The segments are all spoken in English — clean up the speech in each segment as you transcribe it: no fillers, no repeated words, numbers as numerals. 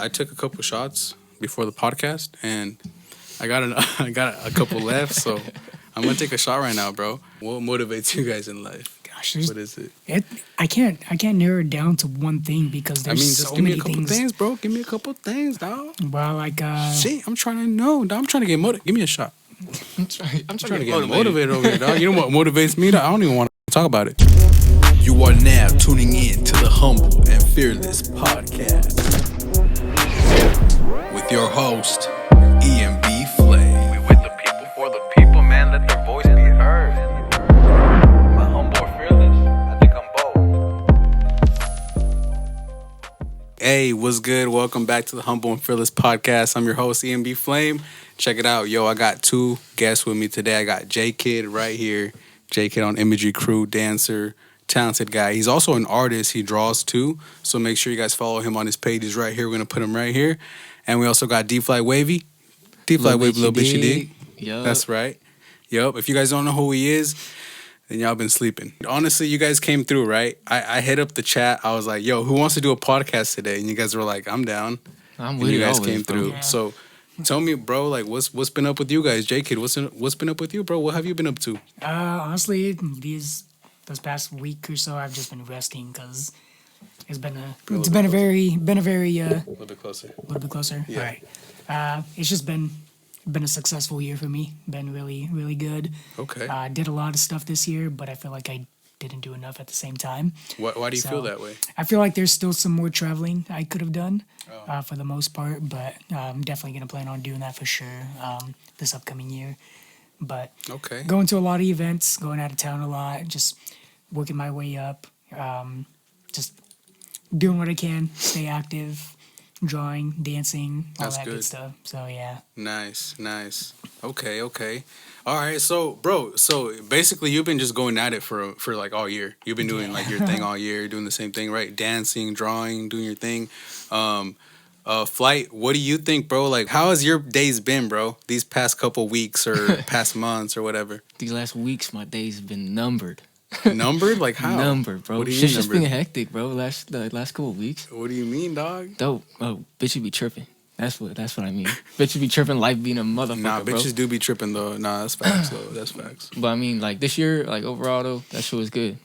I took a couple shots before the podcast, and I got a couple left, so I'm gonna take a shot right now, bro. What motivates you guys in life? Gosh, What is it? I can't narrow it down to one thing because there's Just so give me many a couple things, bro. Give me a couple things, dog. Well, like Shit, I'm trying to know, dog. I'm trying to get motivated. Give me a shot. I'm trying to get motivated over here, dog. You know what motivates me? I don't even want to talk about it. You are now tuning in to the Humble and Fearless podcast with your host, EMB FLAME. We with the people, for the people, man. Let their voice be heard. My humble or fearless? I think I'm both. Hey, what's good? Welcome back to the Humble and Fearless podcast. I'm your host, EMB FLAME. Check it out. Yo, I got two guests with me today. I got JAYKIDD right here. JAYKIDD on Imagery Crew, dancer, talented guy. He's also an artist. He draws too. So make sure you guys follow him on his pages right here. We're going to put him right here. And we also got Wavvy. Wavvy, little bitch you dig. Yep. That's right. Yup. If you guys don't know who he is, then y'all been sleeping. Honestly, you guys came through, right? I hit up the chat. I was like, yo, who wants to do a podcast today? And you guys were like, I'm down. I'm And with you guys always, came bro. through. Yeah. So tell me, bro, like what's been up with you guys? JAYKIDD, what's been up with you, bro? What have you been up to? honestly, this past week or so, I've just been resting because it's been a very A little bit closer. little bit closer. Yeah. All right. It's just been a successful year for me. Been really good. Okay. I did a lot of stuff this year, but I feel like I didn't do enough at the same time. Why do you So, feel that way? I feel like there's still some more traveling I could have done Oh. for the most part, but I'm definitely going to plan on doing that for sure this upcoming year. But Okay. going to a lot of events, going out of town a lot, just working my way up, just doing what I can, stay active, drawing, dancing, all That's that good good. stuff. So, yeah. Nice. Okay. All right, so bro, basically you've been just going at it for like all year. You've been doing like your thing all year, doing the same thing, right? Dancing, drawing, doing your thing. Flight, what do you think, bro? Like, how has your days been, bro? These past couple weeks or past months or whatever. These last weeks, my days have been numbered. Numbered? Like how? Numbered, bro. What do you Shit's mean just numbered? been hectic, bro. The last couple of weeks. What do you mean, dog? Dope. Oh, bitch, you be tripping. That's what I mean. Bitch, you be tripping. Life being a motherfucker, Nah, bro. bitches do be tripping though. Nah, that's facts though. That's facts. But I mean, like this year, like overall though, that shit was good.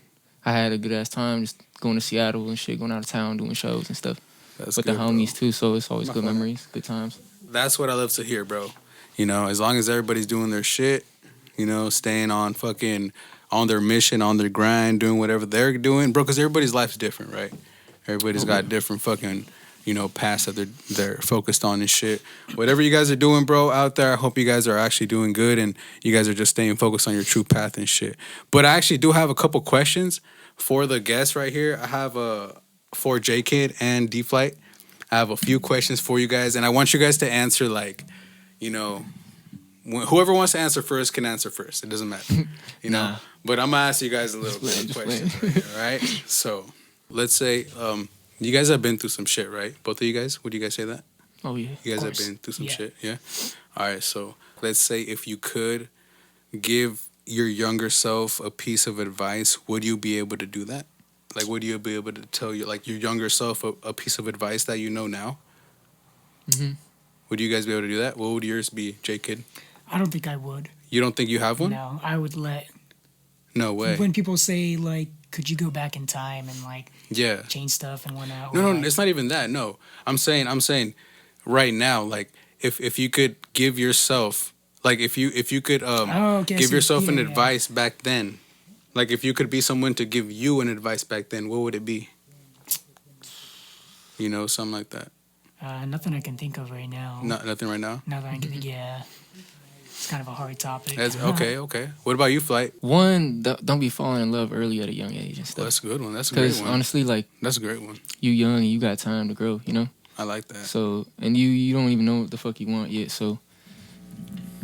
I had a good ass time just going to Seattle and shit, going out of town, doing shows and stuff That's with good, the bro. homies too. So it's always good memories, good times. That's what I love to hear, bro. You know, as long as everybody's doing their shit, you know, staying on fucking on their mission, on their grind, doing whatever they're doing, bro. Because everybody's life's different, right? Everybody's got different fucking, you know, paths that they're focused on and shit. Whatever you guys are doing, bro, out there, I hope you guys are actually doing good and you guys are just staying focused on your true path and shit. But I actually do have a couple questions for the guests right here. I have for JAYKIDD and D-Flight. I have a few questions for you guys, and I want you guys to answer like, you know, whoever wants to answer first can answer first. It doesn't matter, you know. Nah. But I'm gonna ask you guys a little bit of Just questions, right here, all right? So, let's say you guys have been through some shit, right? Both of you guys. Would you guys say that? Oh yeah. You guys have course. been through some Yeah. shit, yeah. All right. So let's say if you could give your younger self a piece of advice, would you be able to do that? Like, would you be able to tell your younger self a piece of advice that you know now? Mm-hmm. Would you guys be able to do that? What would yours be, JAYKIDD? I don't think I would. You don't think you have one? No, I would let. No way. When people say, like, could you go back in time and, like, Yeah. change stuff and whatnot? No, or, no, like, it's not even that. No, I'm saying, right now, like, if you could give yourself, like, if you could okay, I give see. yourself an Yeah, yeah. advice back then, like, if you could be someone to give you an advice back then, what would it be? You know, something like that. Nothing I can think of right now. Nothing right now. Nothing I can think. Yeah, it's kind of a hard topic. That's okay. What about you, Flight? One, don't be falling in love early at a young age and Well, stuff. that's a good one. That's a great Because one. honestly, like That's a great one. you young and you got time to grow, you know. I like that. So and you don't even know what the fuck you want yet. So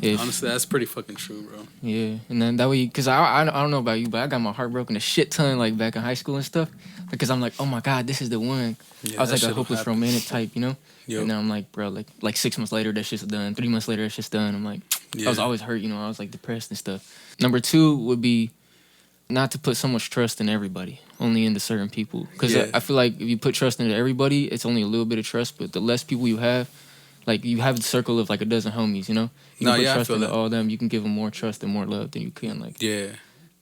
if Honestly, that's pretty fucking true, bro. yeah, and then that way, cause I don't know about you, but I got my heart broken a shit ton like back in high school and stuff. Because I'm like, oh my god, this is the one. Yeah, I was that like a shit'll hopeless happen. romantic type, you know. Yup. And now I'm like, bro, like 6 months later, that shit's done. 3 months later, that shit's done. I'm like, I was Yeah. always hurt, you know. I was like depressed and stuff. Number two would be not to put so much trust in everybody, only into certain people. Because Yeah. I feel like if you put trust into everybody, it's only a little bit of trust. But the less people you have, like you have a circle of like a dozen homies, you know. You No, can put yeah, I trust feel into that. all of them. You can give them more trust and more love than you can like Yeah.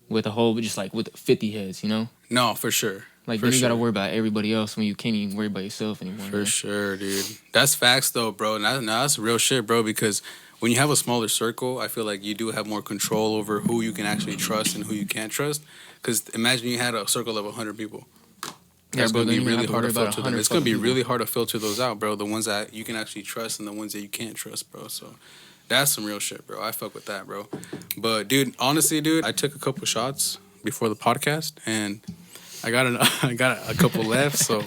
with a whole, just like with 50 heads, you know. No, for sure. Like For then you gotta sure. worry about everybody else when you can't even worry about yourself anymore. you For know? sure, dude. That's facts, though, bro. Now that's real shit, bro. Because when you have a smaller circle, I feel like you do have more control over who you can actually trust and who you can't trust. Because imagine you had a circle of 100 people. That's bro, gonna then be you really have to hard to worry about filter them. 100 It's gonna be fucking really people. hard to filter those out, bro. The ones that you can actually trust and the ones that you can't trust, bro. So that's some real shit, bro. I fuck with that, bro. But dude, honestly, dude, I took a couple shots before the podcast and I got a couple left, so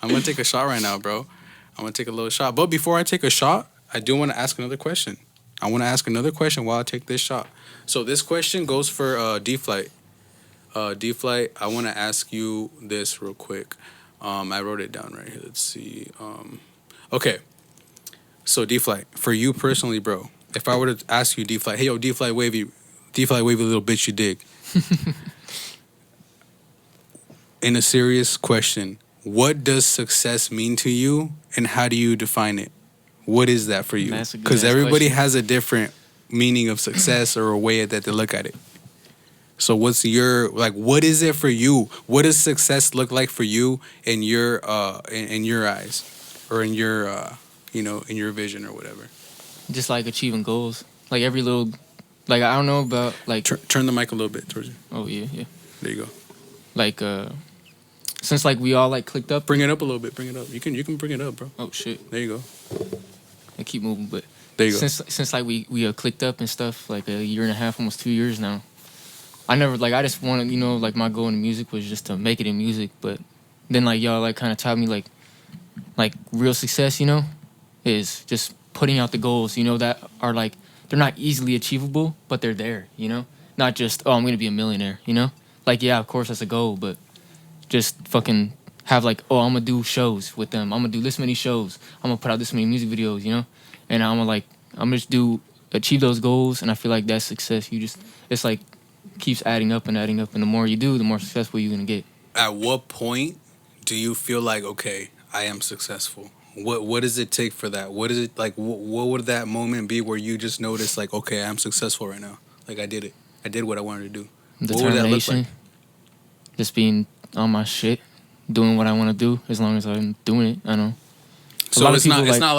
I'm gonna take a shot right now, bro. I'm gonna take a little shot. But before I take a shot, I do want to ask another question. I want to ask another question while I take this shot. So this question goes for D-Flight. D-Flight, I want to ask you this real quick. I wrote it down right here. Let's see. Okay. So D-Flight, for you personally, bro, if I were to ask you D-Flight, hey, yo, D-Flight Wavy, little bitch you dig. In a serious question, what does success mean to you and how do you define it? What is that for you? That's a good Because ass everybody question. has a different meaning of success or a way that they look at it. So what's your, like, what is it for you? What does success look like for you in your eyes or in your in your vision or whatever? Just like achieving goals, like every little, like I don't know about like. Turn the mic a little bit towards you. Oh yeah. There you go. Like since like we all like clicked up. Bring it up a little bit. Bring it up. You can bring it up, bro. Oh shit. There you go. I keep moving, but There you go. since like we clicked up and stuff, like a year and a half, almost 2 years now. I never like I just wanted, like my goal in music was just to make it in music, but then like y'all like kind of taught me like real success, is just putting out the goals, that are like they're not easily achievable, but they're there, not just I'm gonna be a millionaire, like yeah, of course that's a goal, but just fucking have like I'm gonna do shows with them, I'm gonna do this many shows, I'm gonna put out this many music videos, and I'm gonna just achieve those goals, and I feel like that's success. It's like keeps adding up, and the more you do, the more successful you're gonna get. At what point do you feel like, okay, I am successful? What does it take for that? What is it like? What would that moment be where you just notice like, okay, I'm successful right now? Like I did it. I did what I wanted to do. What would that look Determination, like? just being on my shit, doing what I want to do as long as I'm doing it. I know. So it's not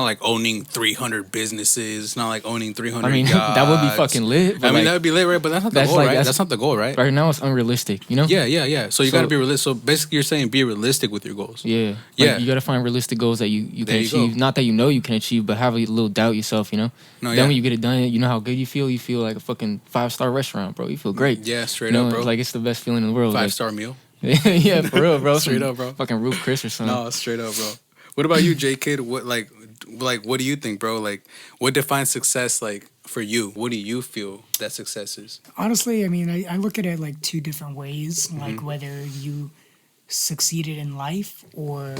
like owning 300 businesses. It's not like owning 300 I mean, yachts. that would be fucking lit. But I mean, like, that would be lit, right? But that's not the that's goal, like- right? that's- That's not the goal, right? right now it's unrealistic, Yeah. So you got to So- be realistic. So basically, you're saying be realistic with your goals. Yeah. Like, Yeah. you gotta find realistic goals that you There can you go. achieve. Not that you can achieve, but have a little doubt yourself, No, Then yeah. when you get it done, you know how good you feel. You feel like a fucking 5-star restaurant, bro. You feel great. Yeah, straight You know, up, bro. Like it's the best feeling in the world. 5-star meal. Like, yeah, for real, bro. Straight Some up, bro. Fucking Roof Chris or something. No, straight up, bro. What about you, JAYKIDD? What do you think, bro? Like, what defines success, like, for you? What do you feel that success is? Honestly, I mean, I look at it like two different ways, like whether you succeeded in life or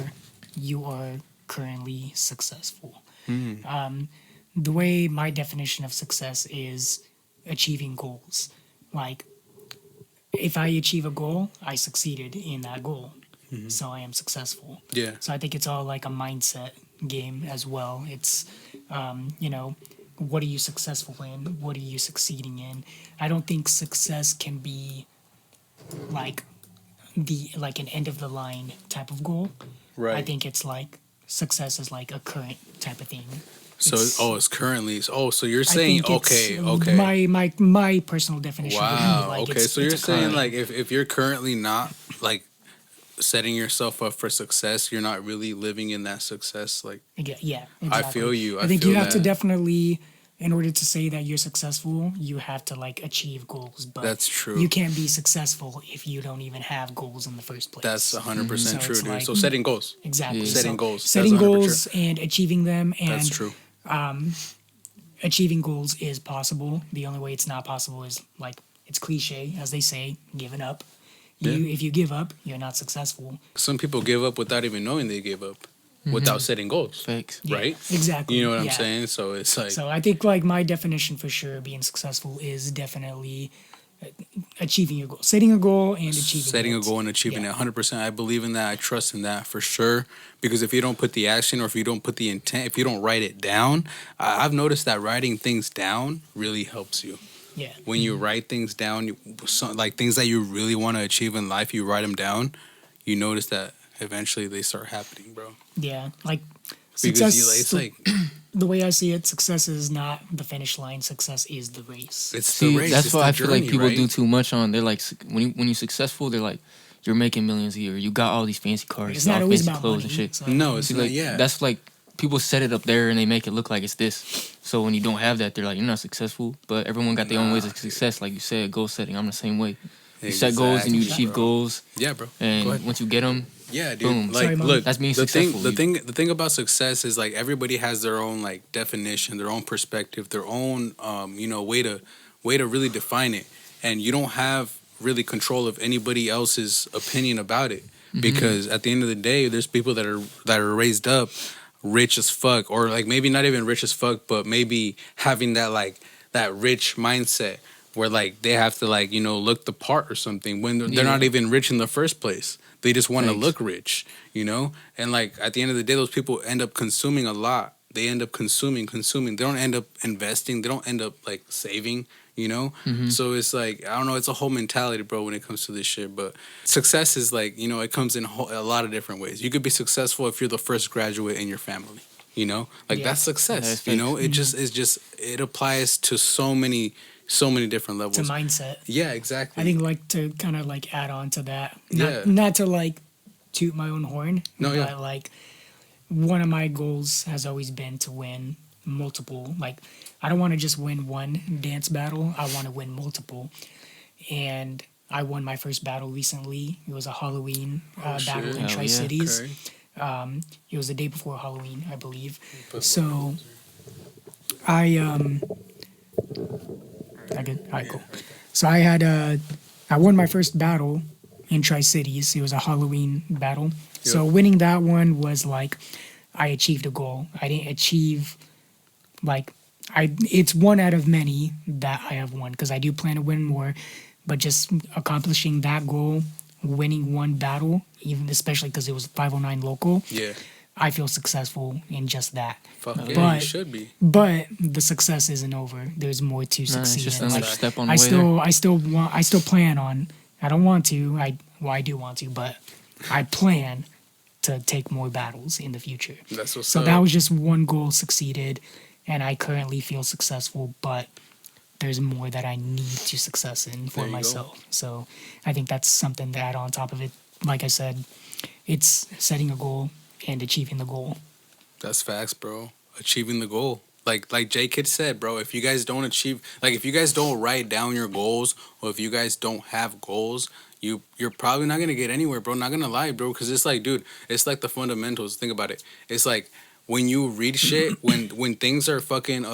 you are currently successful. The way my definition of success is achieving goals. Like, if I achieve a goal, I succeeded in that goal. So I am successful. Yeah. So I think it's all like a mindset game as well. It's, what are you successful in? What are you succeeding in? I don't think success can be like an end of the line type of goal. Right. I think it's like success is like a current type of thing. So, it's currently. So you're I saying, think it's okay. My personal definition. would be Wow. like Okay. it's- So it's you're a saying, current- like, if you're currently not, like, setting yourself up for success, you're not really living in that success. Like, Yeah, exactly. I feel you. I think feel you have to that. definitely, in order to say that you're successful, you have to like achieve goals. But That's true. You can't be successful if you don't even have goals in the first place. That's 100% So true, it's dude. like- So setting goals. Exactly. Yeah. Setting So goals. That's setting 100% goals and achieving them, and That's true. achieving goals is possible. The only way it's not possible is like it's cliche, as they say, giving up. If you give up, you're not successful. Some people give up without even knowing they gave up, without setting goals. Facts. Yeah, Right? Exactly. You know what I'm yeah. saying? So it's like, So I think like my definition for sure being successful is definitely achieving your goal, setting a goal and achieving Setting it. a goal and achieving Yeah. it 100%. I believe in that. I trust in that for sure. Because if you don't put the action or if you don't put the intent, if you don't write it down, I've noticed that writing things down really helps you. Yeah. When you write things down, like things that you really want to achieve in life, you write them down, you notice that eventually they start happening, bro. Yeah. Like Because success. it's like, the way I see it, success is not the finish line. Success is the race. it's See, the race. that's it's why the I feel like journey, people right? do too much on. They're like, when you're successful, they're like, you're making millions a year. You got all these fancy cars, It's not all always fancy about clothes money. and shit. So, No, it's See, not, like yeah. that's like people set it up there and they make it look like it's this. So when you don't have that, they're like, you're not successful. But everyone got their own ways of success. Like you said, goal setting. I'm the same way. You set goals and you Exactly, achieve bro. goals, Yeah, bro. Go and ahead. once you get them, Yeah, dude. Boom. Like, Sorry, Mom. look, That's being the thing, successful. the thing about success is like everybody has their own like definition, their own perspective, their own way to really define it, and you don't have really control of anybody else's opinion about it because at the end of the day, there's people that are raised up rich as fuck, or like maybe not even rich as fuck, but maybe having that like that rich mindset where like they have to like look the part or something when they're not even rich in the first place. They just want to Thanks. look rich, and like at the end of the day, those people end up consuming a lot. They end up consuming. They don't end up investing. They don't end up like saving. So it's like I don't know. It's a whole mentality, bro, when it comes to this shit. But success is like it comes in a lot of different ways. You could be successful if you're the first graduate in your family. Like Yeah. that's success. That's It applies to so many different levels. It's a mindset. Yeah, exactly. I think like to kind of like add on to that. Yeah. Not to like toot my own horn. No, but yeah. like one of my goals has always been to win multiple. Like I don't want to just win one dance battle. I want to win multiple. And I won my first battle recently. It was a Halloween battle in Hell Tri yeah. Cities. Okay. It was the day before Halloween, I believe. So I good. All right, cool. So I won my first battle in Tri Cities. It was a Halloween battle. So winning that one was like I achieved a goal. I didn't achieve it's one out of many that I have won because I do plan to win more, but just accomplishing that goal, winning one battle, even especially because it was 509 local, Yeah. I feel successful in just that. Fuck yeah, you But- should be. But the success isn't over. There's more to it's succeed. just in. another Like, step on the I way there. still plan on. I don't want to. I do want to, but I plan to take more battles in the future. That's what's So up. that was just one goal succeeded, and I currently feel successful. But there's more that I need to success in for There you go. myself. So I think that's something to add on top of it. Like I said, it's setting a goal and achieving the goal. That's facts, bro. Achieving the goal. Like JAYKIDD said, bro, if you guys don't if you guys don't write down your goals, or if you guys don't have goals, you're probably not gonna get anywhere, bro. Not gonna lie, bro, because it's like, dude, it's like the fundamentals. Think about it. It's like when you read shit, when things are fucking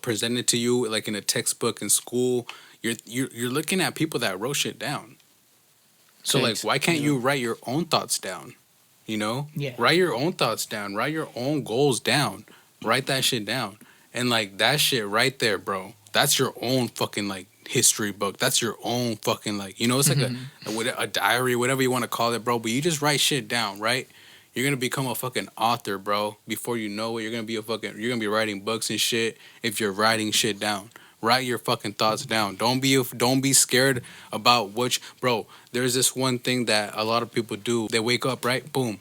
presented to you like in a textbook in school, you're looking at people that wrote shit down. So Thanks. like, why can't you write your own thoughts down? Yeah. Write your own thoughts down. Write your own goals down. Write that shit down. And like that shit right there, bro. That's your own fucking like history book. That's your own fucking like it's like a diary, whatever you want to call it, bro. But you just write shit down, right? You're gonna become a fucking author, bro. Before you know it, you're gonna be writing books and shit. If you're writing shit down, write your fucking thoughts down. Don't be scared about bro. There's this one thing that a lot of people do. They wake up, right? Boom.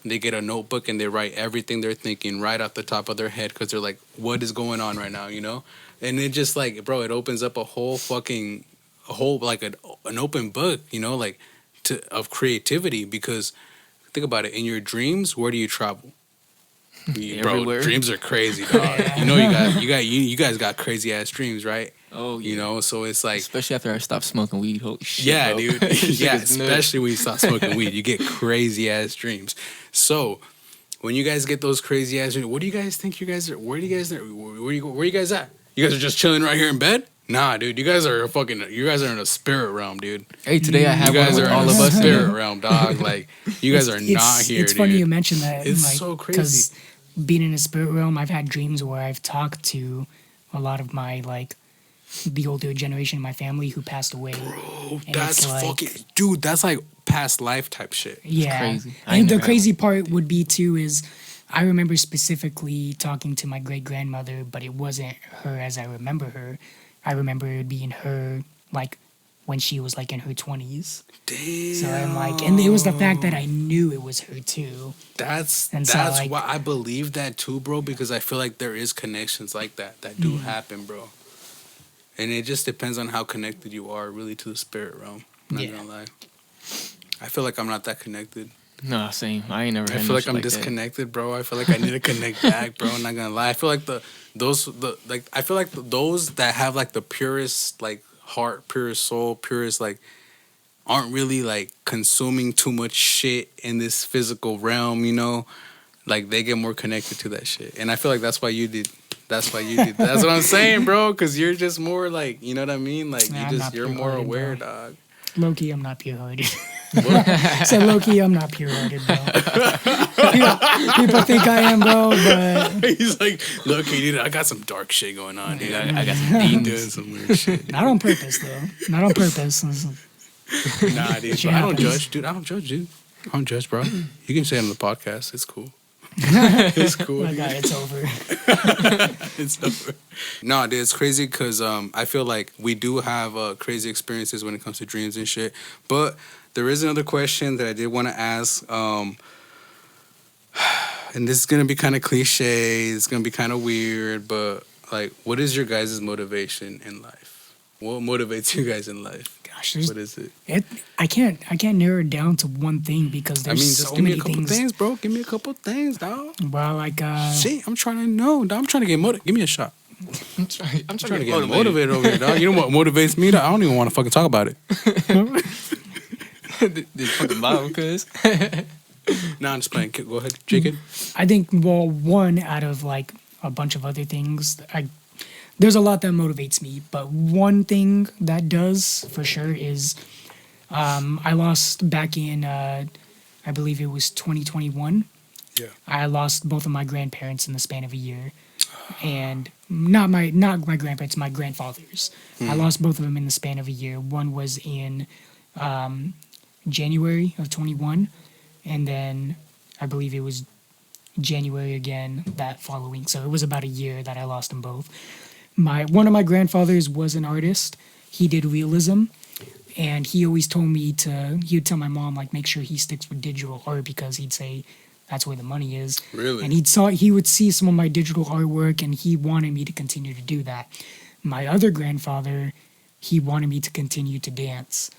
They get a notebook and they write everything they're thinking right off the top of their head because they're like, what is going on right now, And it just like, bro, it opens up a whole like an open book, like of creativity because think about it. In your dreams, where do you travel? Bro, Everywhere. dreams are crazy, dog. You guys got crazy ass dreams, right? Oh, yeah. So it's like, Especially after I stopped smoking weed. Holy shit, yeah, bro. dude. Shit Yeah, is nuts. especially when you stop smoking weed, you get crazy ass dreams. So when you guys get those crazy ass dreams, what do you guys think? Where you guys at? You guys are just chilling right here in bed? Nah, dude. You guys are in a spirit realm, dude. Hey, today I have You guys one are with in all a of us. spirit realm, dog. Like you guys are not here, It's dude. funny you mention that. It's like, so crazy. Because being in a spirit realm, I've had dreams where I've talked to a lot of my like the older generation in my family who passed away. Bro, And that's it's like- fucking dude. That's like past life type shit. Yeah. crazy. I And ain't the never had crazy part would be too is I remember specifically talking to my great grandmother, but it wasn't her as I remember her. I remember it being her like when she was like in her 20s. Damn. So I'm like, and it was the fact that I knew it was her too. That's And so, like- why I believe that too, bro. Because I feel like there is connections like that do happen, bro. And it just depends on how connected you are, really, to the spirit realm. Not Yeah. gonna lie. I feel like I'm not that connected. Nah, same. I ain't never I had feel no like shit I'm that. disconnected, bro. I feel like I need to connect back, bro. I'm not gonna lie. I feel like those that have like the purest like heart, purest soul, purest like aren't really like consuming too much shit in this physical realm, you know? Like they get more connected to that shit. And I feel like that's why you did. That's why you did. That's what I'm saying, bro. Because you're just more like, you know what I mean? Like Nah, I'm not you're more pure-hearted, aware, bro. dog. Low-key, I'm not pure-hearted. Said low-key, I'm not pure-hearted, bro. People think I am, bro, but He's like, look, dude, I got some dark shit going on, dude. I got some I'm demons. doing some weird shit. not on purpose, though. Not on purpose. Nah, dude. Shit But I don't happens. judge, dude. I don't judge, dude. I don't judge, bro. You can say it on the podcast. It's cool. It's cool. My dude. God, it's over. It's over. No, dude, it's crazy because I feel like we do have crazy experiences when it comes to dreams and shit. But there is another question that I did want to ask. And this is going to be kind of cliche. It's going to be kind of weird. But, like, what is your guys' motivation in life? What motivates you guys in life? Gosh, What is it? I can't narrow it down to one thing because I there's mean, just so give me many a couple things, bro. Give me a couple things, dog. Well, like Shit, I'm trying to know. Dog. I'm trying to get motivated. Give me a shot. I'm trying I'm trying to get motivated over here, dog. You know what motivates me? Dog? I don't even want to fucking talk about it. This fucking bottle, cuz. Nah, I'm just playing. Go ahead, JAYKIDD. I think, well, one out of like a bunch of other things, there's a lot that motivates me, but one thing that does for sure is I lost back in, I believe it was 2021. Yeah. I lost both of my grandparents in the span of a year. And not my grandparents, my grandfathers. I lost both of them in the span of a year. One was in January of 21, and then I believe it was January again that following. So it was about a year that I lost them both. One of my grandfathers was an artist. He did realism, and he always told me he would tell my mom like make sure he sticks with digital art because he'd say that's where the money is. Really? And he would see some of my digital artwork, and he wanted me to continue to do that. My other grandfather, he wanted me to continue to dance.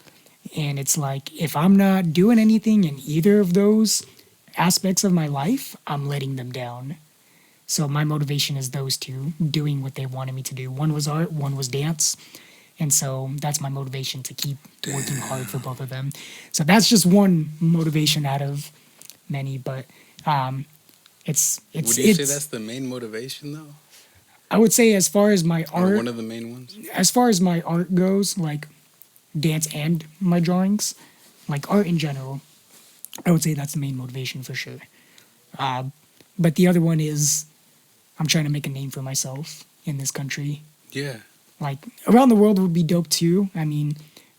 And it's like, if I'm not doing anything in either of those aspects of my life, I'm letting them down. So my motivation is those two, doing what they wanted me to do. One was art, one was dance. And so that's my motivation to keep working hard for both of them. So that's just one motivation out of many, but it's Would you say that's the main motivation, though? I would say as far as my Or art, one of the main ones? as far as my art goes, like dance and my drawings, like art in general, I would say that's the main motivation for sure. But the other one is I'm trying to make a name for myself in this country. Yeah. Like around the world would be dope too. I mean,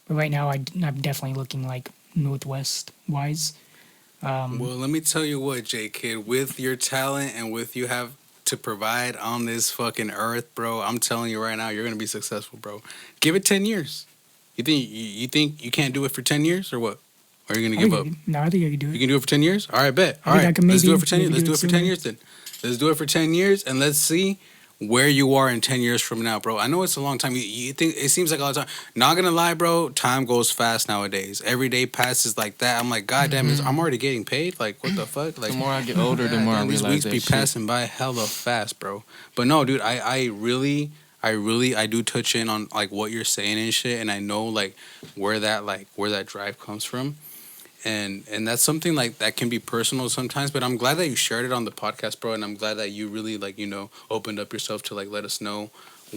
but right now I'm definitely looking like Northwest wise. Well, let me tell you what, JAYKIDD, with your talent and with you have to provide on this fucking earth, bro, I'm telling you right now, you're going to be successful, bro. Give it 10 years. You think you can't do it for 10 years or what? Or are you going to give up? No, I think I can do You it. can do it for 10 years? All right, bet. All I think right, I can let's do it maybe- for 10 years. maybe Let's do do it it for 10 sooner. years then. Let's do it for 10 years and let's see where you are in 10 years from now, bro. I know it's a long time. You think it seems like a lot of time. Not gonna lie, bro. Time goes fast nowadays. Every day passes like that. I'm like, God damn it, I'm already getting paid. Like, what the fuck? Like, The more I get older, the more I these realize weeks that be shit. passing by hella fast, bro. But no, dude, I really do touch in on like what you're saying and shit, and I know like where that drive comes from. And that's something like that can be personal sometimes, but I'm glad that you shared it on the podcast, bro. And I'm glad that you really like, you know, opened up yourself to like let us know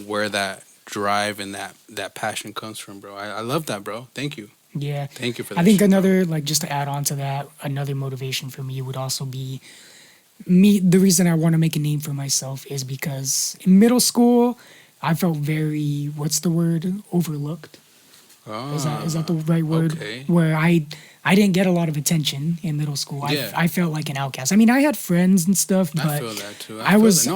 where that drive and that passion comes from, bro. I love that, bro. Thank you. Yeah. Thank you for that. I think shit, bro. another, like, just to add on to that, another motivation for me would also be me. The reason I want to make a name for myself is because in middle school, I felt very, what's the word, overlooked. Is that the right word? Okay. Where I didn't get a lot of attention in middle school. Yeah. I felt like an outcast. I mean, I had friends and stuff, but I feel that too. I was the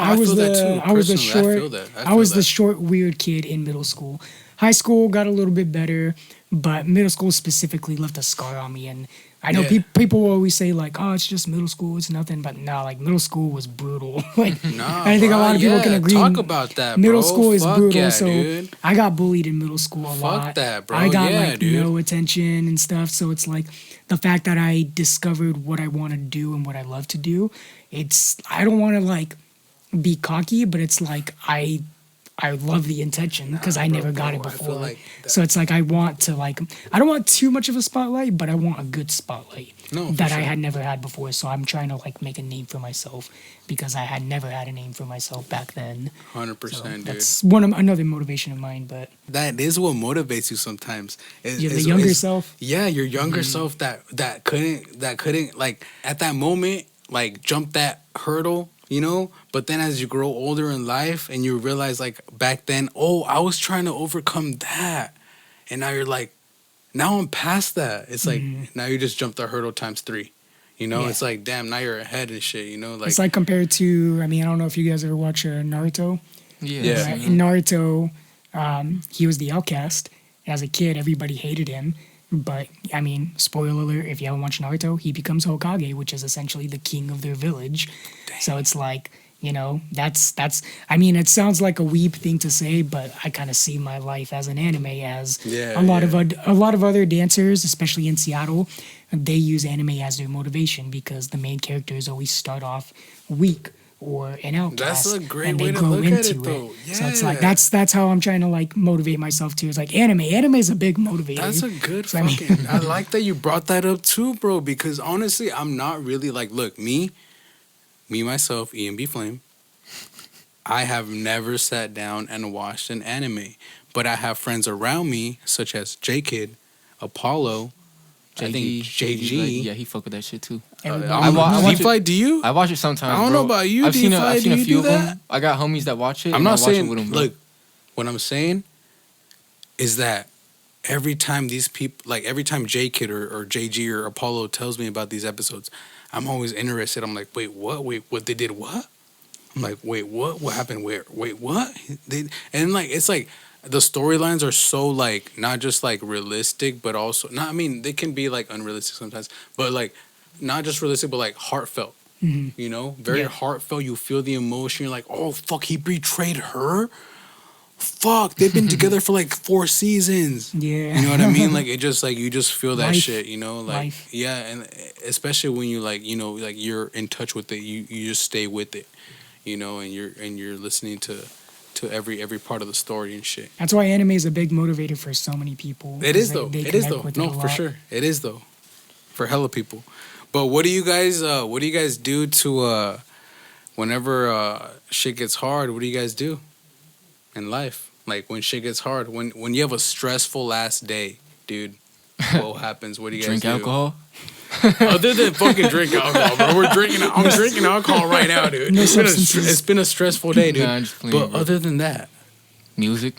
short I was the the short weird kid in middle school. High school got a little bit better, but middle school specifically left a scar on me. And I know Yeah. people will always say like, "Oh, it's just middle school, it's nothing." But no, like middle school was brutal. Like Nah, I think a bro, lot of people can agree. Talk about that. Middle bro. school is Fuck brutal. yeah, So dude. I got bullied in middle school a lot. Fuck that, bro. I got Yeah, like dude. no attention and stuff. So it's like the fact that I discovered what I want to do and what I love to do. I don't want to like be cocky, but it's like I love the intention because I never got it bro, I feel before. like that- So it's like I want to like I don't want too much of a spotlight, but I want a good spotlight No, for that I sure. had never had before. So I'm trying to like make a name for myself because I had never had a name for myself back then. 100%, So dude. that's another motivation of mine. But That is what motivates you sometimes. you're the younger self. Yeah, your younger self that couldn't like at that moment like jump that hurdle, you know. But then as you grow older in life and you realize like back then, oh, I was trying to overcome that, and now you're like, now I'm past that. It's like now you just jumped the hurdle times 3. You know, Yeah. it's like damn, now you're ahead and shit. You know, like It's like compared to, I mean, I don't know if you guys ever watch Naruto. Yeah. Yeah. Right? In Naruto, he was the outcast. As a kid, everybody hated him. But, I mean, spoiler alert, if you haven't watched Naruto, he becomes Hokage, which is essentially the king of their village. So it's like, you know, that's I mean, it sounds like a weeb thing to say, but I kind of see my life as an anime as Yeah, a lot yeah. of other dancers, especially in Seattle, they use anime as their motivation because the main characters always start off weak or an outcast. That's a great and they way to grow look at into it, though. So it's like Yeah. that's how I'm trying to like motivate myself too. It's like anime. Anime is a big motivator. That's a good So, I mean- fucking. I like that you brought that up too, bro. Because honestly, I'm not really like. Look, me myself, EMB FLAME. I have never sat down and watched an anime, but I have friends around me such as JAYKIDD, Apollo, I think JG. like, yeah, he fuck with that shit too. Everybody- I watch it. D-Fly, do you? I watch it sometimes. I don't bro. know about you, I've seen D-Fly, I've seen do a you few do of them. that? I got homies that watch it. I'm and not I watch saying. it with them, bro. Look, what I'm saying is that every time these people, like every time JAYKIDD or JG or Apollo tells me about these episodes, I'm always interested. I'm like, wait, what? Wait, what? They did what? I'm like, wait, what? What happened? Where? Wait, what? And like, it's like the storylines are so like not just like realistic, but also not. I mean, they can be like unrealistic sometimes, but like not just realistic, but like heartfelt. You know, very Yeah. heartfelt. You feel the emotion. You're like, oh fuck, he betrayed her. Fuck, they've been together for like 4 seasons. Yeah. You know what I mean? Like it just like you just feel that Life. shit, you know? Like Life. yeah, and especially when you like, you know, like you're in touch with it, you just stay with it. You know, and you're listening to every part of the story and shit. That's why anime is a big motivator for so many people. It is 'cause though. they It is connect though. with it No, a for lot. sure. It is though. For hella people. But what do you guys do to whenever shit gets hard, what do you guys do in life? Like when shit gets hard, when you have a stressful last day, dude, what happens? What do you guys Drink do? alcohol. Other than fucking drink alcohol, bro. I'm drinking alcohol right now, dude. No It's substances. been a stressful day, dude. Nah, I'm just playing, But bro. other than that, Music.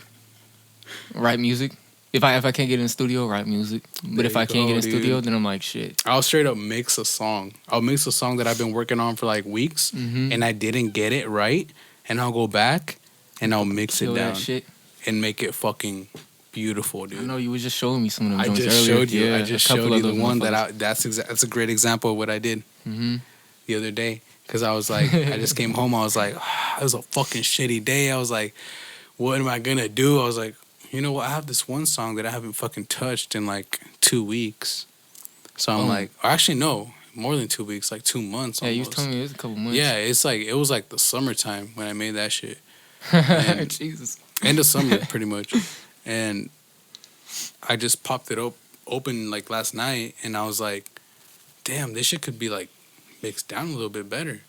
Write music. If I can't get in the studio, write music. But There if I you can't go, get in the studio, dude. then I'm like shit. I'll straight up mix a song. I'll mix a song that I've been working on for like weeks, and I didn't get it right, and I'll go back and I'll mix Kill it down that shit. and make it fucking beautiful, I dude. know you was just showing me some of them I joints just earlier. showed you. Yeah, I just a couple showed you of the those one that motherfuckers. that's a great example of what I did Mhm. the other day. Because I was like, I just came home. I was like, it was a fucking shitty day. I was like, what am I gonna do? I was like, you know what? I have this one song that I haven't fucking touched in like 2 weeks. So I'm Oh. like, or actually no, more than 2 weeks, like 2 months. Yeah, Almost. you was telling me it was a couple months. Yeah, it was like the summertime when I made that shit. And Jesus. end of summer, pretty much. And I just popped it open like last night, and I was like, damn, this shit could be like mixed down a little bit better.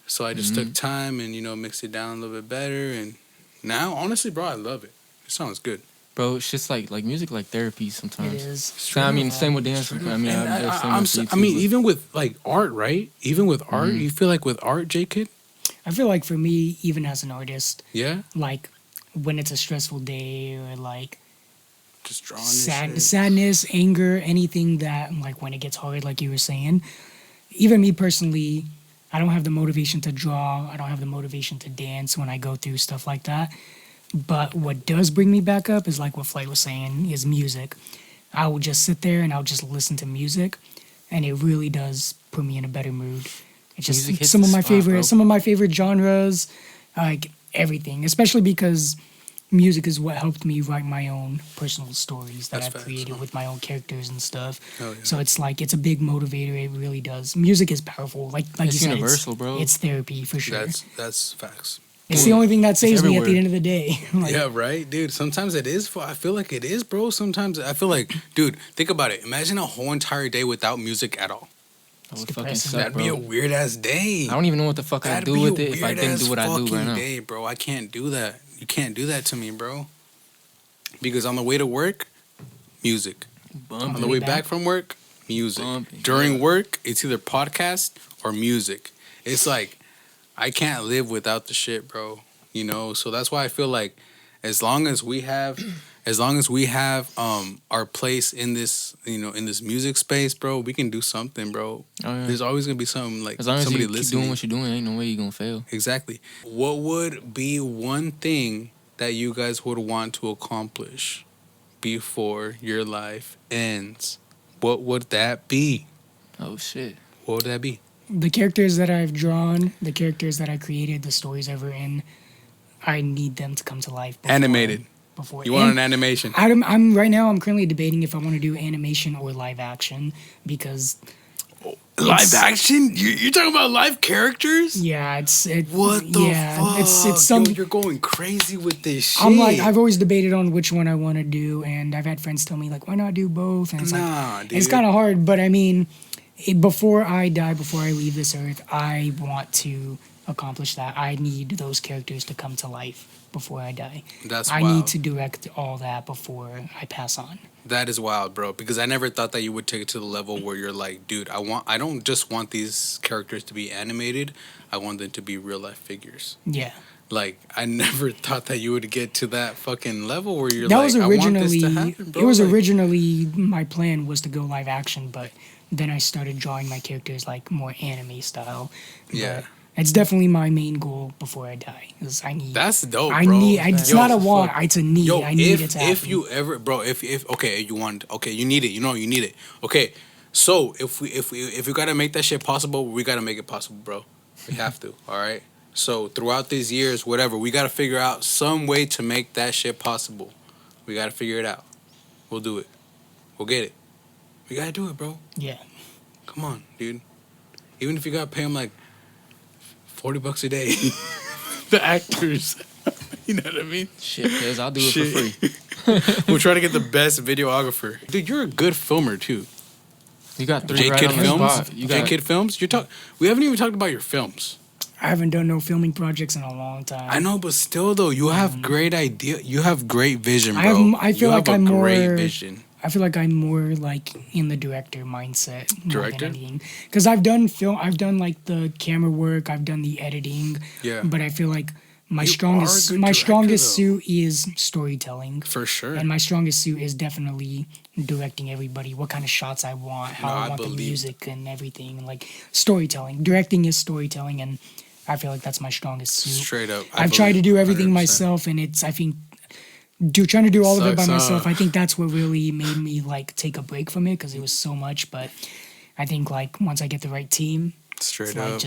So I just took time and, you know, mixed it down a little bit better. And now, honestly, bro, I love it. It sounds good. Bro, it's just like music, like therapy It sometimes. is. So, I mean, same with dance. I mean, And there's so much I mean, YouTube, even with like art, right? Even with art, you feel like with art, JAYKIDD? I feel like for me, even as an artist, Yeah? like when it's a stressful day or like Just drawing shit. sadness, anger, anything that like when it gets hard, like you were saying. Even me personally, I don't have the motivation to draw. I don't have the motivation to dance when I go through stuff like that. But what does bring me back up is like what Flight was saying, is music. I will just sit there and I'll just listen to music, and it really does put me in a better mood. It's just Music hits some of the my spot, bro. some of my favorite genres, like everything. Especially because music is what helped me write my own personal stories that That's I've facts, created huh? with my own characters and stuff. Hell yeah. So it's like it's a big motivator. It really does. Music is powerful. Like It's you said, universal, bro. It's therapy for sure. That's facts. It's the only thing that saves me at the everywhere. end of the day. Like, Yeah, right, dude. Sometimes it is. I feel like it is, bro. Sometimes I feel like, dude, think about it. Imagine a whole entire day without music at all. That would It's fucking depressing. suck, That'd bro. be a weird ass day. I don't even know what the fuck I'd That'd do be with a it if I didn't weird-ass do what I do fucking right now. day, bro. I can't do that. You can't do that to me, bro. Because on the way to work, music. Bumping. On the way back from work, music. Bumping, During yeah. work, it's either podcast or music. It's like I can't live without the shit, bro. You know, so that's why I feel like as long as we have our place in this, you know, in this music space, bro, we can do something, bro. Oh, yeah. There's always gonna be something like As long as somebody you keep listening. doing what you're doing, ain't no way you're gonna fail. Exactly. What would be one thing that you guys would want to accomplish before your life ends? What would that be? Oh shit. What would that be? the characters that I've drawn, the characters that I created, the stories I've written, I need them to come to life. Animated. Before You want an animation? I'm right now. I'm currently debating if I want to do animation or live action because Live action? You're talking about live characters? yeah, What the fuck? It's some. Yo, you're going crazy with this shit. I'm like I've always debated on which one I want to do, and I've had friends tell me like, why not do both? And it's Nah, like dude. it's kind of hard, but I mean, before I die, before I leave this earth, I want to accomplish that. I need those characters to come to life before I die. That's I wild. need to direct all that before I pass on. That is wild, bro. Because I never thought that you would take it to the level where you're like, dude, I don't just want these characters to be animated. I want them to be real life figures. Yeah. Like, I never thought that you would get to that fucking level where you're That like, was I want originally this to happen, bro. it was Like, originally my plan was to go live action, but then I started drawing my characters like more anime style. Yeah. But it's definitely my main goal before I die. Is I need That's dope, I bro. need it's Yo, not a want, fuck. it's a need. Yo, I need it to happen. if you ever, bro, if okay, you want, okay, you need it. You know, you need it. Okay, so if we gotta make that shit possible, we gotta make it possible, bro. We have to. All right. So throughout these years, whatever, we gotta figure out some way to make that shit possible. We gotta figure it out. We'll do it. We'll get it. We gotta do it, bro. Yeah. Come on, dude. Even if you gotta pay them like $40 a day, the actors. You know what I mean? Shit, cuz I'll do it Shit. for free. We'll try to get the best videographer. Dude, you're a good filmer too. You got three right JAYKIDD on the Films. spot. You got JAYKIDD Films. We haven't even talked about your films. I haven't done no filming projects in a long time. I know, but still though, you have great idea. You have great vision, I bro. have- I feel you like have I'm a great more- vision. I feel like I'm more like in the director mindset. Director? Because I've done like the camera work, I've done the editing. Yeah. But I feel like my You are a strongest good my director, strongest though. suit is storytelling. For sure. And my strongest suit is definitely directing everybody, what kind of shots I want, how No, I I want the believe- music and everything. Like storytelling. Directing is storytelling, and I feel like that's my strongest suit. Straight up. I've tried to do everything 100%. myself, and I think trying to do all of it by Sucks, myself. huh? I think that's what really made me like take a break from it because it was so much. But I think like once I get the right team, Straight it's like up.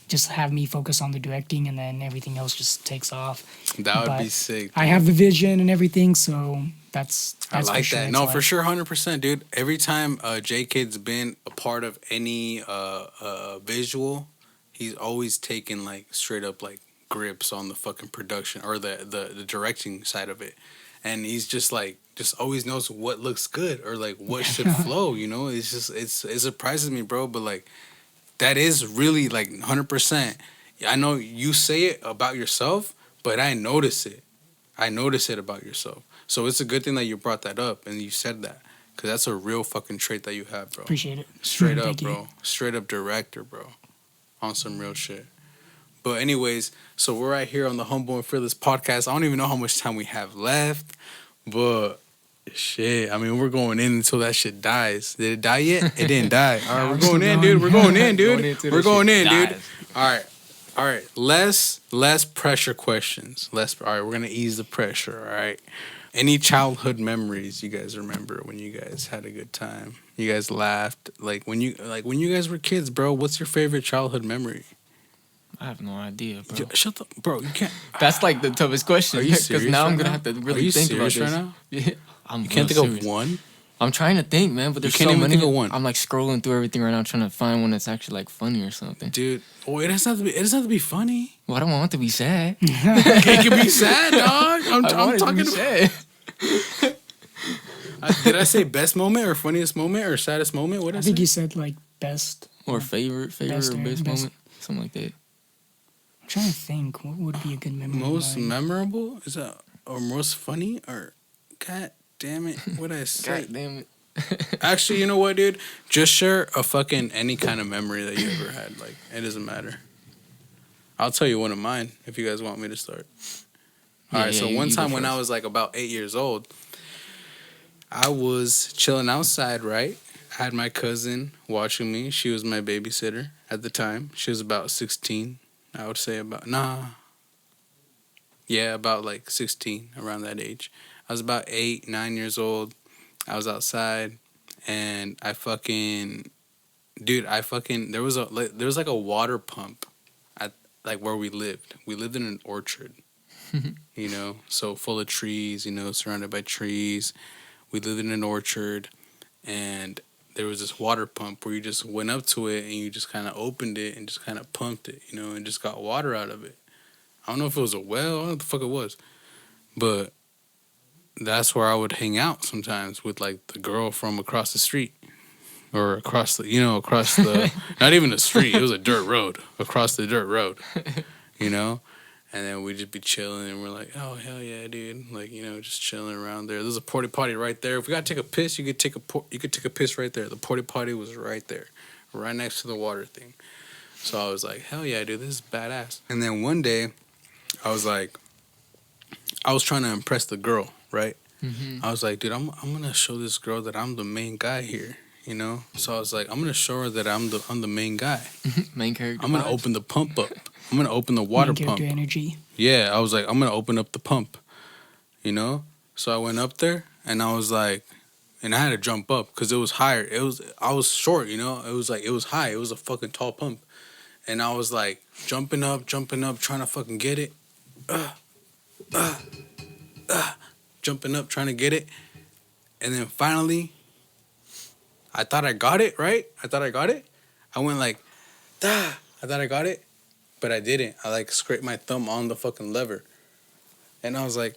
just have me focus on the directing, and then everything else just takes off. That would but be sick. I have the vision and everything, so that's I for like sure. that. It's No, like- for sure, 100%, dude. Every time JAYKIDD's been a part of any visual, he's always taken like straight up like grips on the fucking production or the directing side of it, and he's just like always knows what looks good or like what should flow. You know, it's just it surprises me, bro. But like that is really like 100%. I know you say it about yourself, but I notice it. I notice it about yourself. So it's a good thing that you brought that up and you said that. Because that's a real fucking trait that you have, bro. Appreciate it. Straight up, Thank you. bro. Straight up director, bro. On some real shit. But anyways, so we're right here on the Humble and Fearless podcast. I don't even know how much time we have left, but shit, I mean, we're going in until that shit dies. Did it die yet? It didn't die. All right, we're going in, dude. We're going in, dude. We're going in, dude. All right. Less pressure questions. All right, we're gonna ease the pressure. All right. Any childhood memories you guys remember when you guys had a good time? You guys laughed like when you guys were kids, bro. What's your favorite childhood memory? I have no idea, bro. Yo, shut up, bro. You can't. That's like the toughest question. Are you serious? Because now right I'm gonna now? have to Are really you think about serious this. right now? Yeah, I'm You can't real think serious. of one. I'm trying to think, man, but there's can't so even many. think of one. I'm like scrolling through everything right now, trying to find one that's actually like funny or something. Dude, oh, it doesn't have to be funny. Well, I don't want it to be sad. It can be sad, dog. I'm want it to talking be about. sad. Did I say best moment or funniest moment or saddest moment? What did I I think say? you said like best. Or favorite Best or or best best. moment, something like that. I'm trying to think. What would be a good memory? of Most mine? memorable is that or most funny or god damn it? What did I say? God damn it. Actually, you know what, dude? Just share a fucking any kind of memory that you ever had. Like it doesn't matter. I'll tell you one of mine if you guys want me to start. All right. So one time when I was like about 8 years old, I was chilling outside. Right, I had my cousin watching me. She was my babysitter at the time. She was about 16. I would say about about like 16, around that age. I was about 8, 9 years old. I was outside, and there was like a water pump at like where we lived. We lived in an orchard, you know, so full of trees, you know, surrounded by trees. We lived in an orchard, and there was this water pump where you just went up to it and you just kind of opened it and just kind of pumped it, you know, and just got water out of it. I don't know if it was a well, I don't know what the fuck it was, but that's where I would hang out sometimes with like the girl from across the street or across the, not even the street. It was a dirt road, across the dirt road, you know? And then we'd just be chilling and we're like, oh, hell yeah, dude. Like, you know, just chilling around there. There's a porta potty right there. If we got to take a piss, you could take a piss right there. The porta potty was right there, right next to the water thing. So I was like, hell yeah, dude, this is badass. And then one day I was trying to impress the girl. Right? Mm-hmm. I was like, dude, I'm gonna show this girl that I'm the main guy here, you know. So I was like, I'm gonna show her that I'm the main guy. Main character. I'm gonna open the pump up. I'm gonna open the water main pump. Energy. Yeah, I was like, I'm gonna open up the pump, you know. So I went up there and I was like, and I had to jump up because it was higher. I was short, you know. It was high. It was a fucking tall pump, and I was like jumping up, trying to fucking get it. Jumping up, trying to get it. And then finally, I thought I got it, right? I went like, I thought I got it, but I didn't. I like scraped my thumb on the fucking lever. And I was like,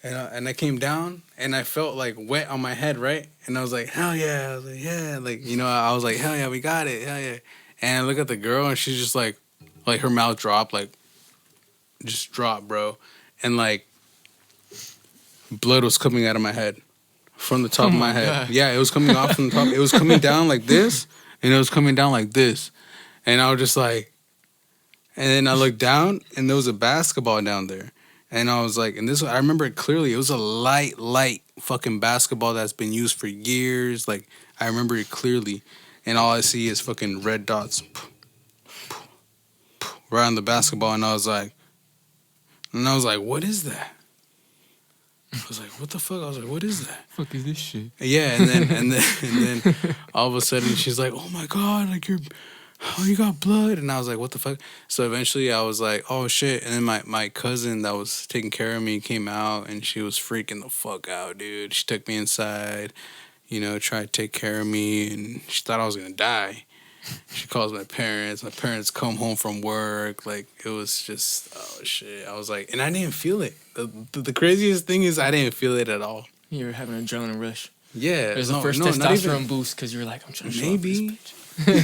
and I came down and I felt like wet on my head, right? And I was like, hell yeah. I was like, yeah. Like, you know, I was like, hell yeah, we got it. Hell yeah. And I look at the girl and she's just like her mouth dropped, like, just dropped, bro. And like, blood was coming out of my head from the top of my head. God. Yeah, it was coming off from the top. It was coming down like this, and it was coming down like this. And I was just like, and then I looked down, and there was a basketball down there. And I was like, and this, I remember it clearly. It was a light fucking basketball that's been used for years. Like, I remember it clearly. And all I see is fucking red dots right on the basketball. And I was like, what is that? I was like, what the fuck? I was like, what is that? Fuck is this shit? Yeah, and then all of a sudden she's like, oh my God, like you got blood. And I was like, what the fuck? So eventually I was like, oh shit. And then my cousin that was taking care of me came out and she was freaking the fuck out, dude. She took me inside, you know, tried to take care of me, and she thought I was gonna die. She calls my parents. My parents come home from work. Like, it was just, oh, shit. I was like, and I didn't feel it. The craziest thing is I didn't feel it at all. You were having an adrenaline rush. Yeah. It was the first testosterone boost because you were like, I'm trying to show maybe. off this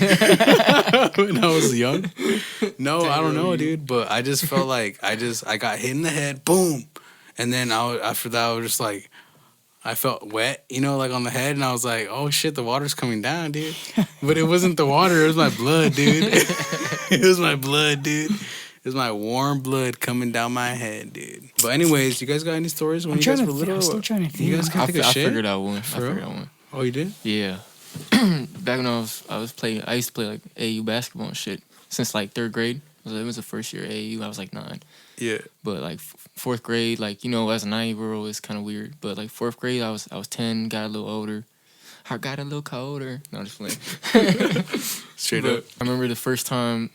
bitch. When I was young. No, I don't know, dude. But I just felt like I got hit in the head. Boom. And then after that, I was just like, I felt wet, you know, like on the head, and I was like, oh shit, the water's coming down, dude. But it wasn't the water, it was my blood, dude. It was my blood, dude. It's my warm blood coming down my head, dude. But anyways, you guys got any stories when you guys were little? I'm still trying to think. You guys can take a I shit? figured out one. For real? Oh, you did? Yeah. Back when I used to play like AAU basketball and shit since like 3rd grade. It was the first year AAU. I was like 9. Yeah. But like 4th grade, like, you know, as a 9-year-old, it's kind of weird. But like 4th grade, I was 10, got a little older. I got a little colder. No, just playing. Straight But up. I remember the first time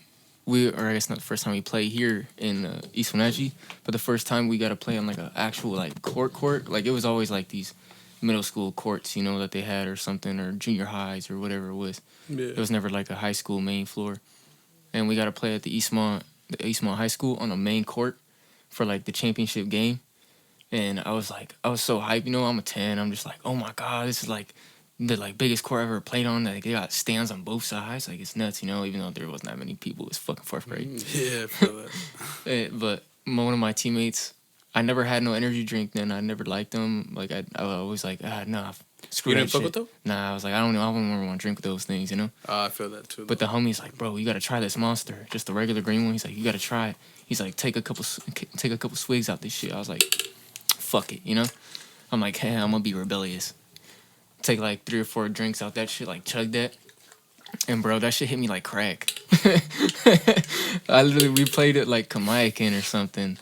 or I guess not the first time we played here in East Wenatchee, but the first time we got to play on like an actual like court. Like it was always like these middle school courts, you know, that they had or something, or junior highs or whatever it was. Yeah. It was never like a high school main floor. And we got to play at the Eastmont High School on a main court for like the championship game. And I was so hyped, you know, I'm a 10. I'm just like, oh my God, this is like the like biggest court I've ever played on. Like they got stands on both sides. Like it's nuts, you know, even though there wasn't that many people. It was fucking 4th grade. Yeah, I feel that. But one of my teammates, I never had no energy drink then. I never liked them. Like I was like, nah, screw You that didn't fuck shit. with them? Nah, I was like, I don't want to drink with those things, you know? I feel that too. But the homie's like, bro, you gotta try this Monster, just the regular green one. He's like, you gotta try it. He's like, take a couple swigs out this shit. I was like, fuck it, you know. I'm like, hey, I'm gonna be rebellious. Take like 3 or 4 drinks out that shit, like chug that, and bro, that shit hit me like crack. We played it like Kamayakin or something,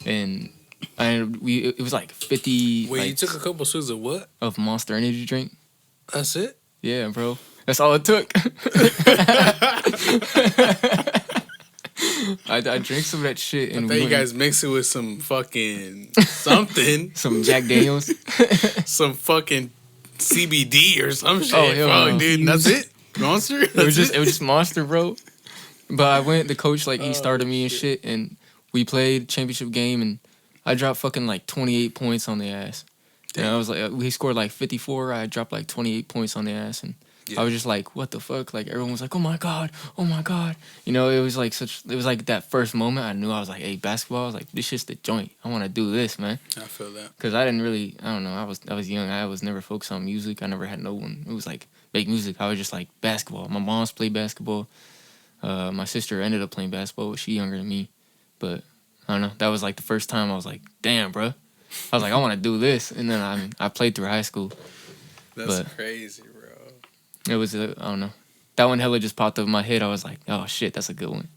and it was like 50. Wait, like, you took a couple swigs of what? of Monster energy drink. That's it? Yeah, bro. That's all it took. I drank some of that shit and I bet you guys mix it with some fucking something. some Jack Daniels. Some fucking CBD or some shit. Oh, hell bro, no. dude, that's it? Monster? It was just Monster, bro. But I went, the coach, like, he started me and shit, and we played championship game, and I dropped fucking like 28 points on the ass. Damn. And I was like, we scored like 54. I dropped like 28 points on the ass, and Yeah. I was just like, what the fuck? Like, everyone was like, oh my God. You know, it was like that first moment I knew I was like, hey, basketball, I was like, this shit's the joint. I want to do this, man. I feel that. Because I don't know, I was young. I was never focused on music. I never had no one. It was like, make music. I was just like, basketball. My mom's played basketball. My sister ended up playing basketball, but she younger than me. But I don't know. That was like the first time I was like, damn, bro. I was like, I want to do this. And then I played through high school. That's But- crazy, bro. It was, I don't know. That one hella just popped up in my head. I was like, oh shit, that's a good one.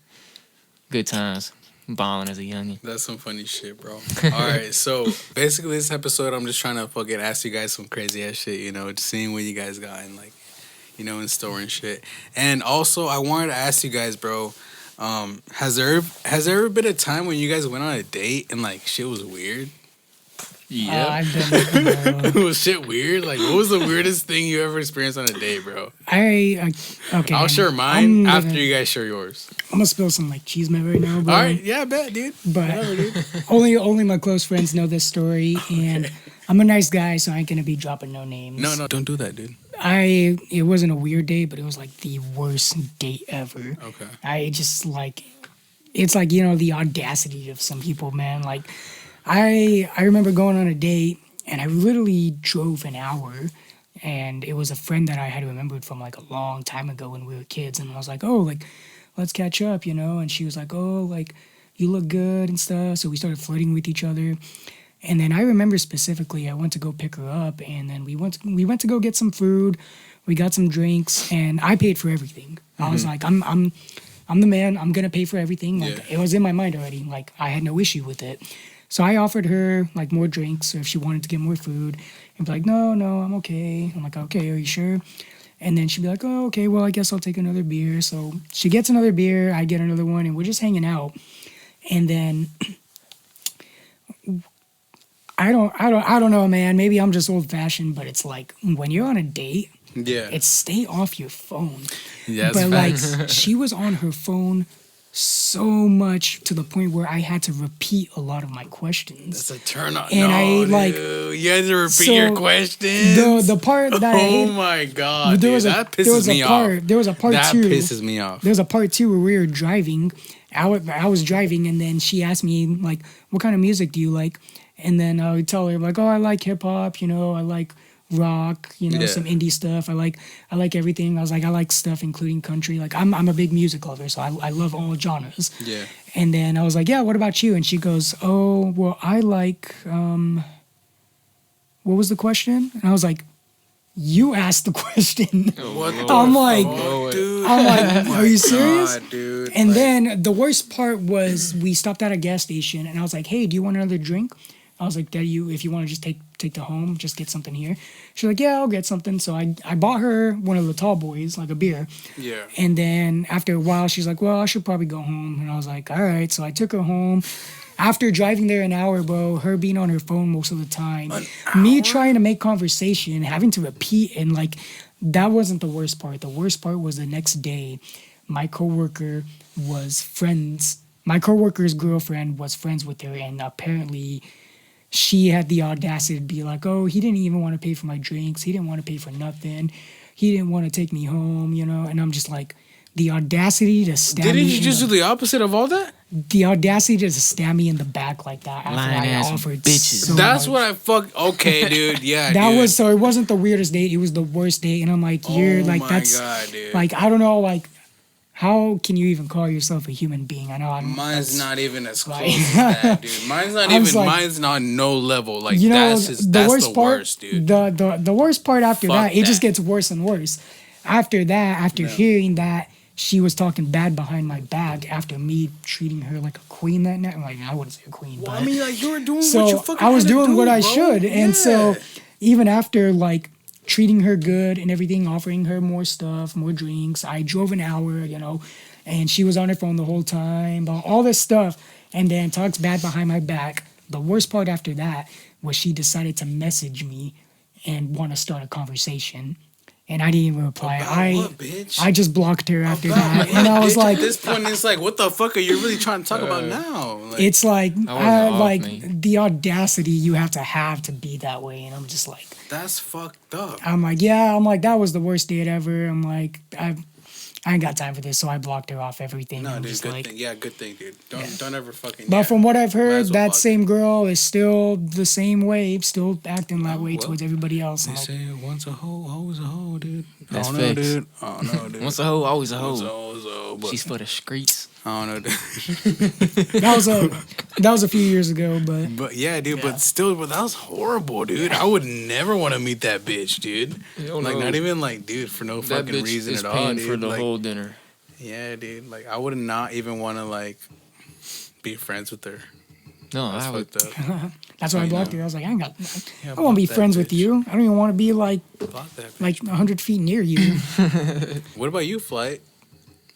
Good times. Balling as a youngin'. That's some funny shit, bro. All right, so basically this episode, I'm just trying to fucking ask you guys some crazy ass shit, you know, just seeing what you guys got and like, you know, in store and shit. And also, I wanted to ask you guys, bro, has there ever been a time when you guys went on a date and like shit was weird? Yeah. I've done Was shit weird? Like, what was the weirdest thing you ever experienced on a date, bro? okay. I'll share mine I'm after gonna- you guys share yours. I'm gonna spill some like cheese right now, bro. All right, yeah, I bet, dude. But Whatever, dude. only my close friends know this story, and I'm a nice guy, so I ain't gonna be dropping no names. No, don't do that, dude. It wasn't a weird date, but it was like the worst date ever. Okay. I just like, it's like, you know, the audacity of some people, man. Like, I remember going on a date, and I literally drove an hour, and it was a friend that I had remembered from like a long time ago when we were kids, and I was like, oh, like, let's catch up, you know? And she was like, oh, like, you look good and stuff. So we started flirting with each other. And then I remember specifically, I went to go pick her up, and then we went to go get some food. We got some drinks, and I paid for everything. I was like, I'm the man. I'm gonna pay for everything. Like, Yeah. it was in my mind already. Like, I had no issue with it. So I offered her like more drinks, or if she wanted to get more food, and be like, no, I'm okay. I'm like, okay, are you sure? And then she'd be like, oh, okay, well, I guess I'll take another beer. So she gets another beer, I get another one, and we're just hanging out. And then I don't know, man. Maybe I'm just old fashioned, but it's like when you're on a date, Yeah. it's stay off your phone. Yeah, But that's like she was on her phone so much to the point where I had to repeat a lot of my questions. That's a turn on. And no, I, like- dude. You had to repeat So, your questions. The part that I Oh hate, my god, there dude, was a that there pisses was me a part off. there was a part That two. pisses me off. There was a part two where we were driving. I was driving, and then she asked me like, "What kind of music do you like?" And then I would tell her like, "Oh, I like hip hop. You know, I like rock, you know, Yeah. some indie stuff. I like everything. I was like, I like stuff including country. Like I'm a big music lover, so I love all genres. Yeah. And then I was like, yeah, what about you? And she goes, oh, well, I like, what was the question? And I was like, you asked the question. What the I'm like, fuck, dude? I'm like, are you serious? God, dude. And Like, then the worst part was we stopped at a gas station and I was like, hey, do you want another drink? I was like, if you want to just take the home, just get something here. She's like, yeah, I'll get something. So I bought her one of the tall boys, like a beer. yeah. And then after a while, she's like, well, I should probably go home. And I was like, all right. So I took her home. After driving there an hour, bro, her being on her phone most of the time, me trying to make conversation, having to repeat, and like, that wasn't the worst part. The worst part was the next day, my coworker's girlfriend was friends with her, and apparently she had the audacity to be like, oh, he didn't even want to pay for my drinks. He didn't want to pay for nothing. He didn't want to take me home, you know? And I'm just like, the audacity to stab Didn't me. you just do the opposite of all that? The audacity to stab me in the back like that after Lying I ass offered bitches. so That's much. what I fuck. Okay, dude. Yeah, That dude. was, so it wasn't the weirdest date. It was the worst date. And I'm like, you're Oh like, my that's God, dude. like, I don't know, like, how can you even call yourself a human being? I know I'm. Mine's not even as close like- as that, dude. Mine's not I was even. like- Mine's not no level. Like You know, that's the worst, dude. The worst part after Fuck that, it just that. gets worse and worse. After that, after hearing that she was talking bad behind my back after me treating her like a queen that night. Like, I wouldn't say a queen, Well, but I mean, like you were doing so what you fucking I was had to doing do, what I bro. should, and so Yeah. even after like treating her good and everything, offering her more stuff, more drinks, I drove an hour, you know, and she was on her phone the whole time, all this stuff, and then talks bad behind my back. The worst part after that was she decided to message me and want to start a conversation. And I didn't even reply. About what, bitch? I just blocked her after About that, what, and I was bitch? like, at this point, it's like, what the fuck are you really trying to talk about now? Like, it's like, wasn't off, like man. the audacity you have to be that way, and I'm just like, that's fucked up. I'm like, yeah, I'm like, that was the worst date ever. I'm like, I ain't got time for this, so I blocked her off everything. No, I'm dude, just good like, thing. Yeah, good thing, dude. Don't ever fucking. but yeah. from what I've Might heard, as well that block same girl is still the same way, still acting that way well, towards everybody else. They I'm like, say once a hoe, always a hoe, dude. That's I don't know, facts. dude. I don't know, dude. Once a hoe, always a Once a hoe. hoe, always a hoe, but She's for the streets. I don't know, dude. that was a few years ago, but But yeah, dude. Yeah. But still, but that was horrible, dude. I would never want to meet that bitch, dude. Hell Like, no. not even like, dude, for no That fucking bitch reason is at paying all, dude. for the Like, whole dinner. yeah, dude. Like, I would not even want to like be friends with her. No, That's I would. fucked up. that's why I You blocked know. her. I was like, I ain't got, Yeah, I won't be block that friends with bitch. you. I don't even want to be like Block that bitch. 100 feet near you. What about you, Flight?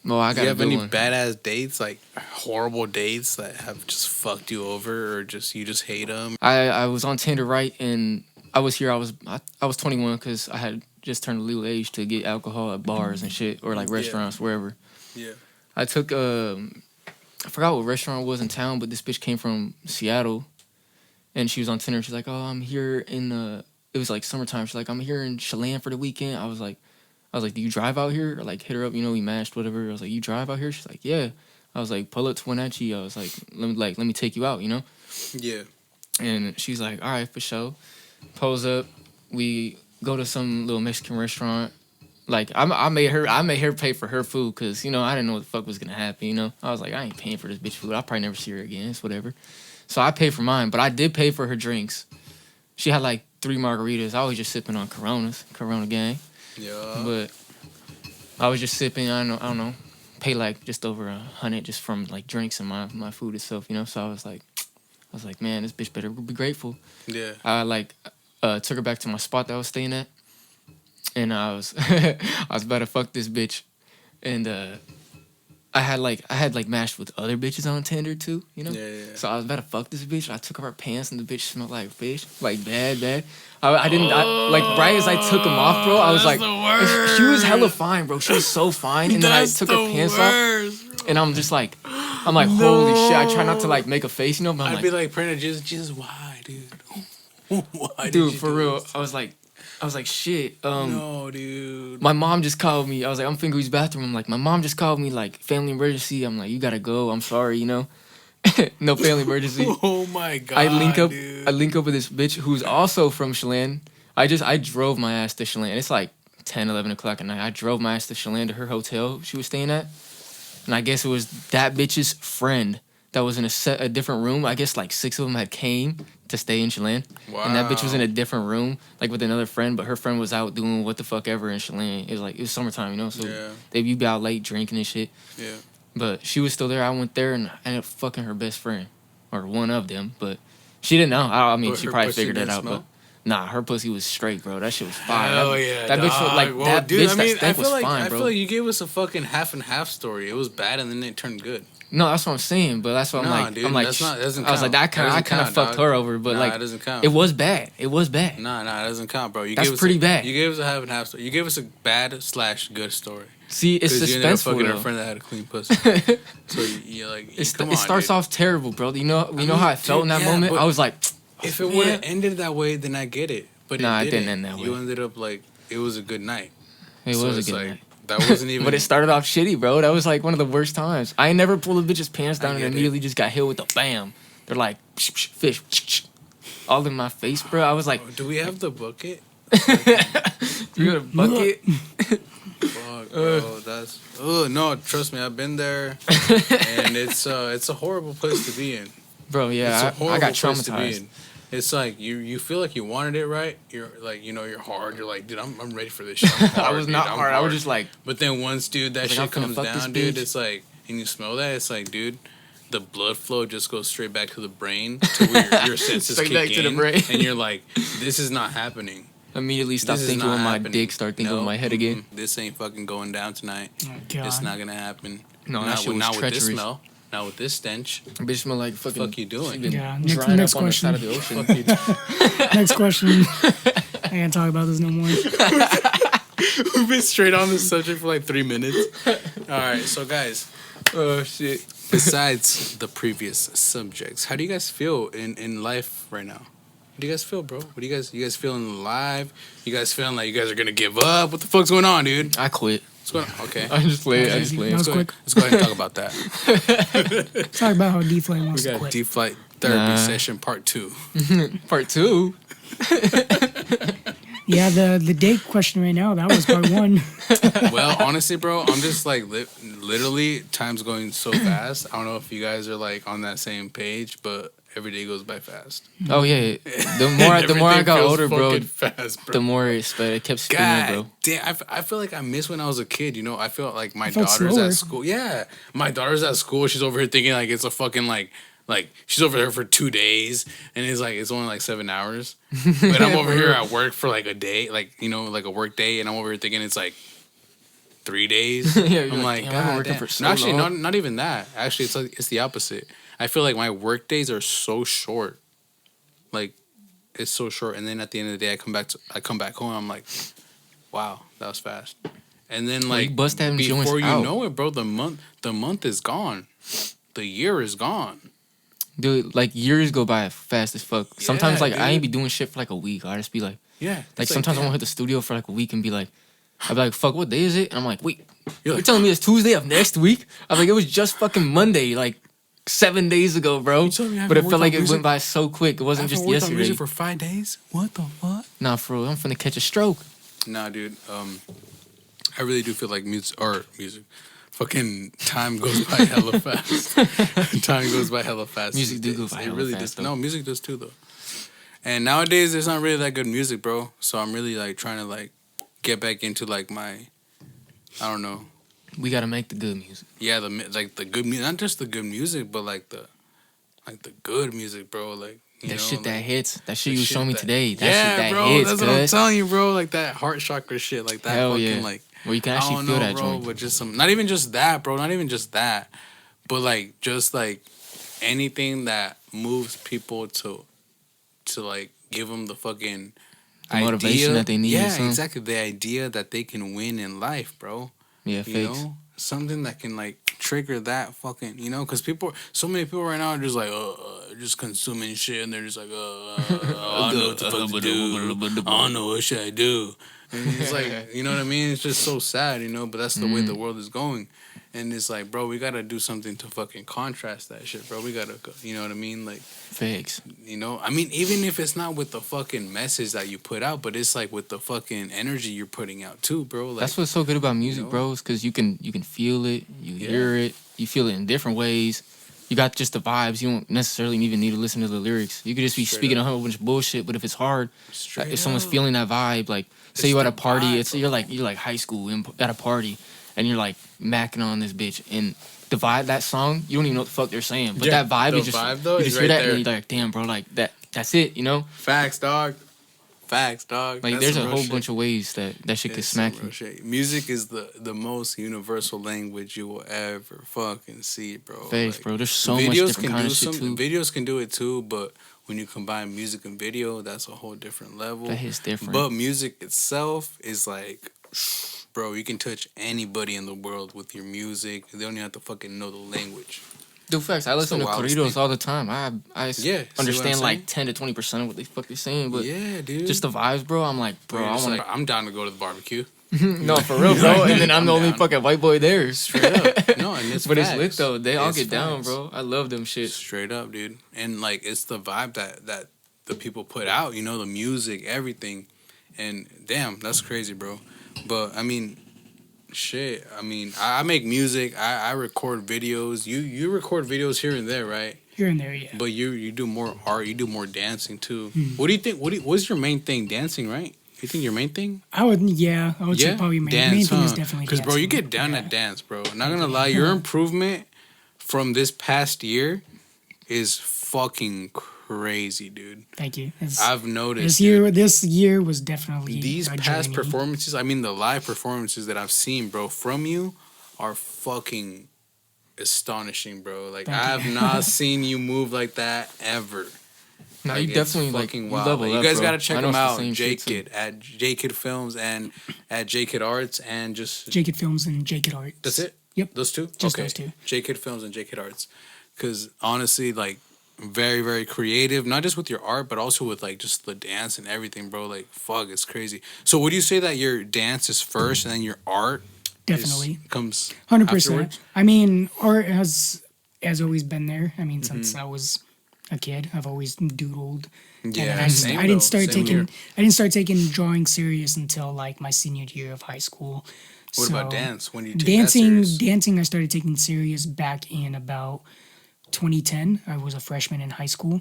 Well, I Do got you a have good any one. badass dates, like horrible dates that have just fucked you over, or just you just hate them? I was on Tinder, right, and I was 21 because I had just turned legal age to get alcohol at bars and shit, or like Yeah. restaurants, wherever. Yeah. I took I forgot what restaurant it was in town, but this bitch came from Seattle, and she was on Tinder. She's like, "Oh, I'm here in it was like summertime. She's like, I'm here in Chelan for the weekend." I was like, "Do you drive out here?" Or like hit her up, you know, we matched, whatever. I was like, "You drive out here?" She's like, "Yeah." I was like, "Pull up to Wenatchee." I was like, let me take you out, you know. Yeah. And she's like, "All right, for sure." Pulls up. We go to some little Mexican restaurant. Like I made her pay for her food because, you know, I didn't know what the fuck was gonna happen. You know, I was like, I ain't paying for this bitch food. I'll probably never see her again. It's whatever. So I paid for mine, but I did pay for her drinks. She had like 3 margaritas. I was just sipping on Corona gang. Yeah. But I was just sipping. I don't know. Pay like just over $100 just from like drinks and my food itself. You know. So I was like, man, this bitch better be grateful. Yeah. I took her back to my spot that I was staying at, and I was I was about to fuck this bitch, and I had matched with other bitches on Tinder too, you know. Yeah. So I was about to fuck this bitch. I took off her pants, and the bitch smelled like fish, like bad. Like right as I took them off, bro, I was like, she was hella fine, bro. She was so fine, and then I took her pants off, and I'm like, holy shit. I try not to like make a face, you know, but I'm I'd like, be like, Prana, just why, dude? Why did dude, you for do real. this? I was like, shit. No, dude. My mom just called me. I was like, I'm finna go use the bathroom. I'm like, my mom just called me, like, family emergency. I'm like, you gotta go. I'm sorry, you know. No family emergency. Oh my god. I link up dude. with this bitch who's also from Chelan. I drove my ass to Chelan. It's like 10, 11 o'clock at night. I drove my ass to Chelan to her hotel she was staying at. And I guess it was that bitch's friend that was in a different room. I guess like 6 of them had came to stay in Chelan. Wow. And that bitch was in a different room, like with another friend, but her friend was out doing what the fuck ever in Chelan. It was summertime, you know? So you'd be out late drinking and shit. Yeah. But she was still there. I went there and I ended up fucking her best friend. Or one of them. But she didn't know. I mean, she probably figured it out. Smell? But nah, her pussy was straight, bro. That shit was fire. Hell yeah, that bitch was like that dude, bitch that stank was fine, bro. I feel like you gave us a fucking half and half story. It was bad and then it turned good. No, that's what I'm saying. But that's what I'm like. Dude, I'm like, that doesn't count. I was like, I kind of fucked her over. But like, it doesn't count. It was bad. It was bad. Nah, it doesn't count, bro. That's pretty bad. You gave us a half and half story. You gave us a bad / good story. See, it's suspenseful. You ended up fucking her friend that had a clean pussy. So you're like, it starts off terrible, bro. You know how I felt in that moment. I was like, if it would have ended that way, then I get it. But it didn't end that way. You ended up like it was a good night. It was a good night. That wasn't even. But it started off shitty, bro. That was like one of the worst times. I never pulled a bitch's pants down and immediately just got hit with a bam. They're like fish, all in my face, bro. I was like, do we have the bucket? You got a bucket? Fuck, bro. That's no. Trust me, I've been there, and it's a horrible place to be in. Bro, yeah, I got traumatized. It's like you feel like you wanted it, right? You're like, you're hard. You're like, dude, I'm ready for this shit. I'm hard, I was not hard. I was just like. But then once, dude, that shit comes down, dude. It's like, and you smell that. It's like, dude, the blood flow just goes straight back to the brain, to where your senses kick back to the brain. And you're like, this is not happening. Immediately stop thinking with my dick, start thinking with my head again. This ain't fucking going down tonight. Oh, God. It's not gonna happen. No, that shit was treacherous. With this smell. Not with this stench. Bitch smell like fucking. What the fuck you doing? Yeah. Next question. On the side of the ocean. Next question. I can't talk about this no more. We've been straight on this subject for like 3 minutes. All right, so guys. Oh shit. Besides the previous subjects, how do you guys feel in life right now? How do you guys feel, bro? What do you guys feeling alive? You guys feeling like you guys are gonna give up? What the fuck's going on, dude? I quit. What's going on? Okay. I just played. Let's go ahead and talk about that. Talk about how D-Flight wants We to got quit. D-Flight therapy session part 2. Part 2? Yeah, the date question right now, that was part 1. Well, honestly, bro, I'm just like literally time's going so fast. I don't know if you guys are like on that same page, but every day goes by fast. Oh yeah, the more I got older, bro, fast, bro, the more it kept spinning, bro. Damn, I feel like I miss when I was a kid. I feel like my daughter's at school. Yeah, my daughter's at school. She's over here thinking like it's a fucking like she's over there for 2 days, and it's only like 7 hours. But I'm over here at work for like a day, like a work day, and I'm over here thinking it's like 3 days. Yeah, I'm like, God, I'm working for so long. Actually, not even that. Actually, it's the opposite. I feel like my work days are so short. Like, it's so short, and then at the end of the day, I come back home. I'm like, wow, that was fast. And then like before you know it, bro, the month is gone. The year is gone. Dude, like years go by fast as fuck. Yeah, sometimes like dude. I ain't be doing shit for like a week. I just be like, like sometimes I won't hit the studio for like a week and be like, I'd be like, fuck, what day is it? And I'm like, wait, you're telling me it's Tuesday of next week? I'm like, it was just fucking Monday, like 7 days ago, bro. But it felt like it went by so quick. It wasn't just yesterday. Music for 5 days? What the fuck? Nah, for real, I'm finna catch a stroke. Nah, dude. I really do feel like music. Fucking time goes by hella fast. Time goes by hella fast. Music do go by hella fast. No, music does too, though. And nowadays, there's not really that good music, bro. So I'm really like trying to like get back into like my, I don't know. We gotta make the good music. Yeah, the good music, not just the good music, but like the good music, bro. Like that shit that hits. That shit you showed me today. That shit that bro, hits. That's what I'm telling you, bro. Like that heart chakra shit, like that. Hell fucking yeah. like. Well, you can actually feel that, bro, joint. but just not even just that, bro. Not even just that, but like just like anything that moves people to like give them the fucking motivation that they need. Yeah, exactly. The idea that they can win in life, bro. Yeah, fakes. Something that can like trigger that fucking, because so many people right now are just like, just consuming shit, and they're just like, I don't know what the fuck to do. I don't know what should I do. And it's like, you know what I mean? It's just so sad, you know, but that's the way the world is going. And it's like, bro, we gotta do something to fucking contrast that shit, bro. We gotta, you know what I mean? Like, Fakes. you know, I mean, even if it's not with the fucking message that you put out, but it's like with the fucking energy you're putting out too, bro. Like, That's what's so good about music, know? bro, is because you can feel it, you hear it, you feel it in different ways. You got just the vibes. You don't necessarily even need to listen to the lyrics. You could just be speaking a whole bunch of bullshit, but if it's hard, if someone's feeling that vibe, like say you're at a party, you're like high school at a party, and you're like macking on this bitch, and the vibe, that song, you don't even know what the fuck they're saying, but that vibe is just vibe, though, you is just hear right that there. and you're like, damn, bro, like that's it, you know? Facts, dog. Facts, dog. Like That's there's some a real whole shit. bunch of ways that shit could It's smack some you. real shit. Music is the most universal language you will ever fucking see, bro. Face, Like, bro. There's so much different kind of shit too. Videos can do it too, but when you combine music and video, that's a whole different level. That hits different. But music itself is like, bro, you can touch anybody in the world with your music. They don't even have to fucking know the language. Dude, facts. I listen to wildest corridos thing. all the time. I See what I'm understand like saying? 10 to 20% of what they fuck they saying, but Yeah, dude. just the vibes, bro. I'm like, bro, You're I just want like, I'm down to go to the barbecue. no, for real, bro. And then I'm the only down. fucking white boy there. Straight up. No, and it's But it's facts. lit though. They all It's get down, facts. bro. I love them shit. Straight up, dude. And like it's the vibe that the people put out, you know, the music, everything. And damn, that's crazy, bro. But I mean, shit. I mean, I make music, I record videos. You record videos here and there, right? Here and there, yeah. But you do more art, you do more dancing too. What do you think? What's your main thing? Dancing, right? You think your main thing? I would say probably main thing is definitely Because bro, you dancing. get down at dance, bro. Not gonna lie, your improvement from this past year is fucking crazy, dude. Thank you. I've noticed dude. This year was definitely These a past journey. performances. I mean, the live performances that I've seen, bro, from you are fucking astonishing, bro. Like Thank I you. have not seen you move like that ever. No, Like, you it's definitely like fucking you wild. level Like, up, you guys bro. gotta check I know them it's the out. same shit, too. JAYKIDD at JAYKIDD Films and at JAYKIDD Arts and just JAYKIDD Films and JAYKIDD Arts. that's it. Yep. Those two? Just okay. those two. JAYKIDD Films and JAYKIDD Arts. Because honestly, like, very, very creative. Not just with your art, but also with, like, just the dance and everything, bro. Like, fuck, it's crazy. So would you say that your dance is first and then your art Definitely. comes 100%. afterwards? I mean, art has always been there. I mean, Mm-hmm. since I was a kid, I've always doodled. Yeah, And same I didn't though. start Same here. I didn't start taking drawing serious until like my senior year of high school. What So, about dance? When do you take dancing? that serious? Dancing, I started taking serious back in about 2010. I was a freshman in high school.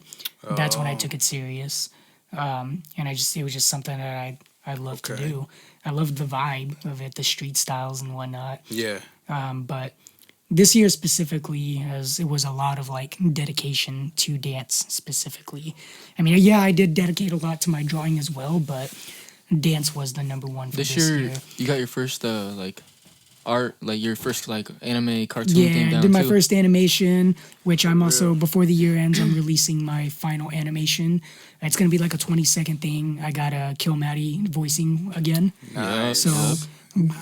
That's when I took it serious, and it was just something that I loved to Okay. do. I loved the vibe of it, the street styles and whatnot. Yeah. But this year specifically, it was a lot of like dedication to dance specifically. I mean, yeah, I did dedicate a lot to my drawing as well, but dance was the number one for This this year, year. you got your first like art, like your first like anime cartoon thing Yeah, down I did my too. first animation, which I'm also, before the year ends, I'm releasing my final animation. It's going to be like a 20-second thing. I got Kill Maddie voicing again. Nice. So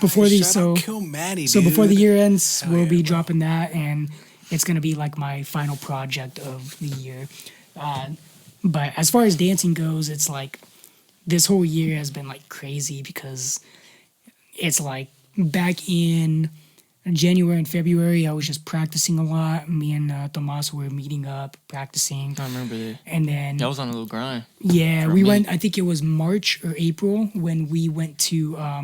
before the Shout out Kill Maddie, So before the dude. year ends, Hell we'll yeah, be bro. dropping that, and it's gonna be like my final project of the year. But as far as dancing goes, it's like this whole year has been like crazy because it's like back in January and February, I was just practicing a lot. Me and Tomas were meeting up, practicing, I remember that. and then That was on a little grind. yeah, for we me. went. I think it was March or April when we went to a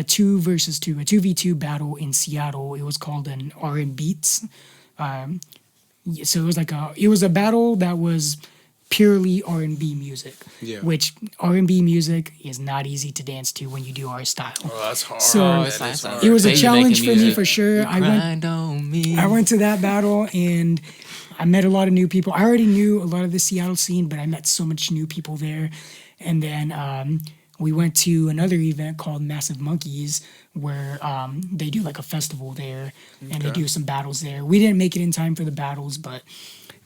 2v2 battle in Seattle. It was called an R&Beats. So it was a battle that was purely R&B music, Yeah. which R&B music is not easy to dance to when you do our style. Oh, that's hard. So, That it's like- is hard. It was a Baby challenge making for me music. for sure. Grind on me. I went to that battle and I met a lot of new people. I already knew a lot of the Seattle scene, but I met so much new people there. And then we went to another event called Massive Monkeys where they do like a festival there and they do some battles there. We didn't make it in time for the battles, but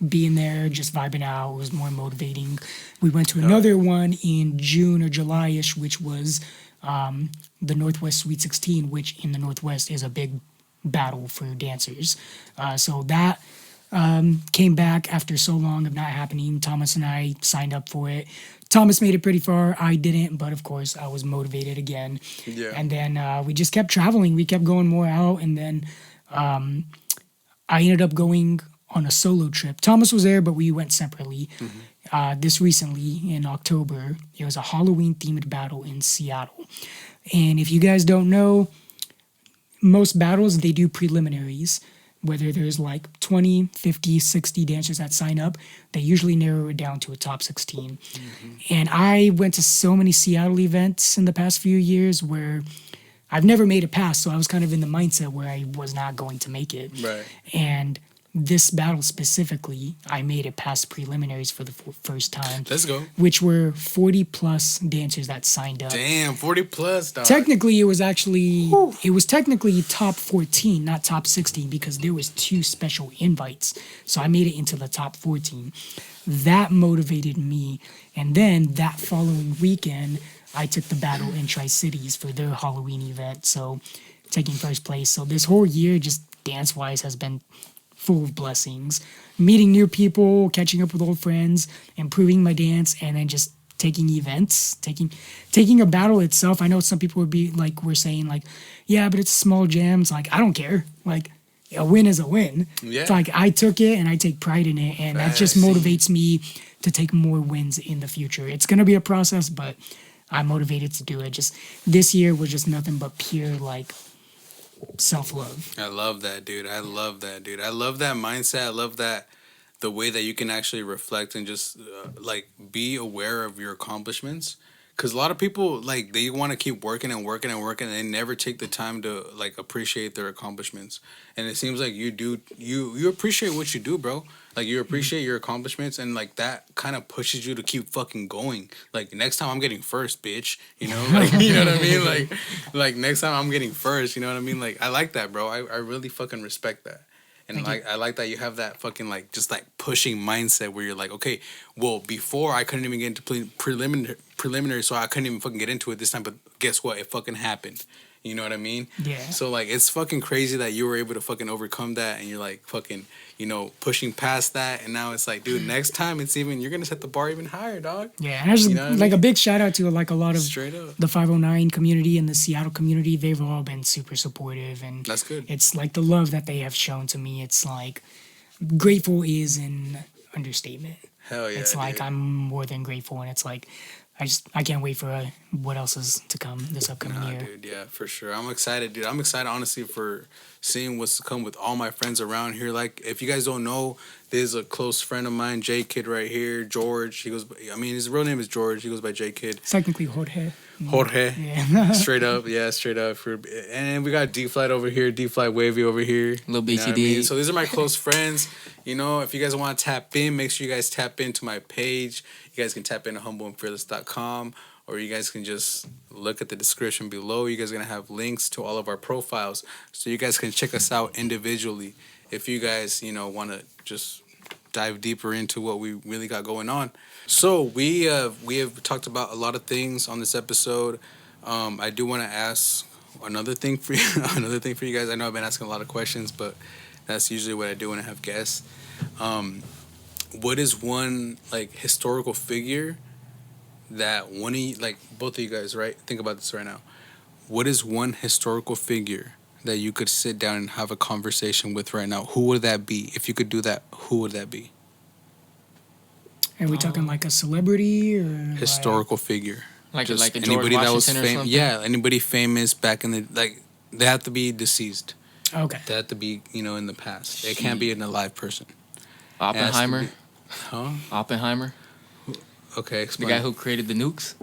being there, just vibing out was more motivating. We went to another one in June or July-ish, which was the Northwest Sweet 16, which in the Northwest is a big battle for dancers. So that Came back after so long of not happening. Thomas and I signed up for it. Thomas made it pretty far. I didn't, but of course I was motivated again. Yeah. And then we just kept traveling. We kept going more out, and then I ended up going on a solo trip. Thomas was there, but we went separately. This recently in October, it was a Halloween themed battle in Seattle. And if you guys don't know, most battles, they do preliminaries. Whether there's like 20, 50, 60 dancers that sign up, they usually narrow it down to a top 16. And I went to so many Seattle events in the past few years where I've never made it past, so I was kind of in the mindset where I was not going to make it. Right. And this battle specifically, I made it past preliminaries for the first time. Let's go. Which were 40 plus dancers that signed up. Damn, 40 plus, dog. Technically, it was technically top 14, not top 16, because there was 2 special invites. So I made it into the top 14. That motivated me. And then that following weekend, I took the battle in Tri-Cities for their Halloween event. So taking first place. So this whole year, just dance-wise, has been full of blessings. Meeting new people, catching up with old friends, improving my dance, and then just taking events, taking a battle itself. I know some people would be like, we're saying like, yeah, but it's small jams. Like, I don't care. Like, a win is a win. Yeah. It's like, I took it and I take pride in it, and that just motivates me to take more wins in the future. It's going to be a process, but I'm motivated to do it. Just this year was just nothing but pure like self-love. I love that, dude. I love that mindset. I love that the way that you can actually reflect and just like be aware of your accomplishments. Because a lot of people, like, they want to keep working and working and working, and they never take the time to like appreciate their accomplishments. And it seems like you do. You appreciate what you do, bro. Like, you appreciate your accomplishments, and like that kind of pushes you to keep fucking going. Like, next time I'm getting first, bitch. You know, like, you know what I mean? Like next time I'm getting first. You know what I mean? Like, I like that, bro. I really fucking respect that. And like, I like that you have that fucking like just like pushing mindset where you're like, okay, well, before I couldn't even get into preliminary, so I couldn't even fucking get into it this time. But guess what? It fucking happened. You know what I mean? Yeah. So like, it's fucking crazy that you were able to fucking overcome that, and you're like fucking, you know, pushing past that, and now it's like, dude, next time it's even, you're gonna set the bar even higher, dog. Yeah, and I just like a big shout out to like a lot of Straight up. the 509 community and the Seattle community. They've all been super supportive, and That's good. It's like the love that they have shown to me. It's like grateful is an understatement. Hell yeah. It's like dude. I'm more than grateful, and it's like I can't wait for what else is to come this upcoming year. Dude, yeah, for sure. I'm excited, dude. I'm excited, honestly, for seeing what's to come with all my friends around here. Like, if you guys don't know, there's a close friend of mine, JAYKIDD, right here, George. He goes, I mean, his real name is George. He goes by JAYKIDD. It's technically Jorge. Jorge. Yeah. Straight up, yeah, straight up. And we got D-Flight over here, D-Flight Wavvy over here. Little You know what I BTD. mean? So these are my close friends. You know, if you guys want to tap in, make sure you guys tap into my page. You guys can tap into humbleandfearless.com, or you guys can just look at the description below. You guys are going to have links to all of our profiles, so you guys can check us out individually if you guys, you know, want to just dive deeper into what we really got going on. So we have talked about a lot of things on this episode. I do want to ask another thing for you guys. I know I've been asking a lot of questions, but that's usually what I do when I have guests. What is one like historical figure that one of you, like both of you guys, right? Think about this right now. What is one historical figure that you could sit down and have a conversation with right now? Who would that be? If you could do that, who would that be? Are we talking like a celebrity or Historical figure. Like Just a George anybody that was Washington or famous. something? Yeah, anybody famous back in the, like, they have to be deceased. Okay. They have to be, you know, in the past. It can't be an alive person. Oppenheimer. Huh? Oppenheimer. Okay, The explain. guy who created the nukes.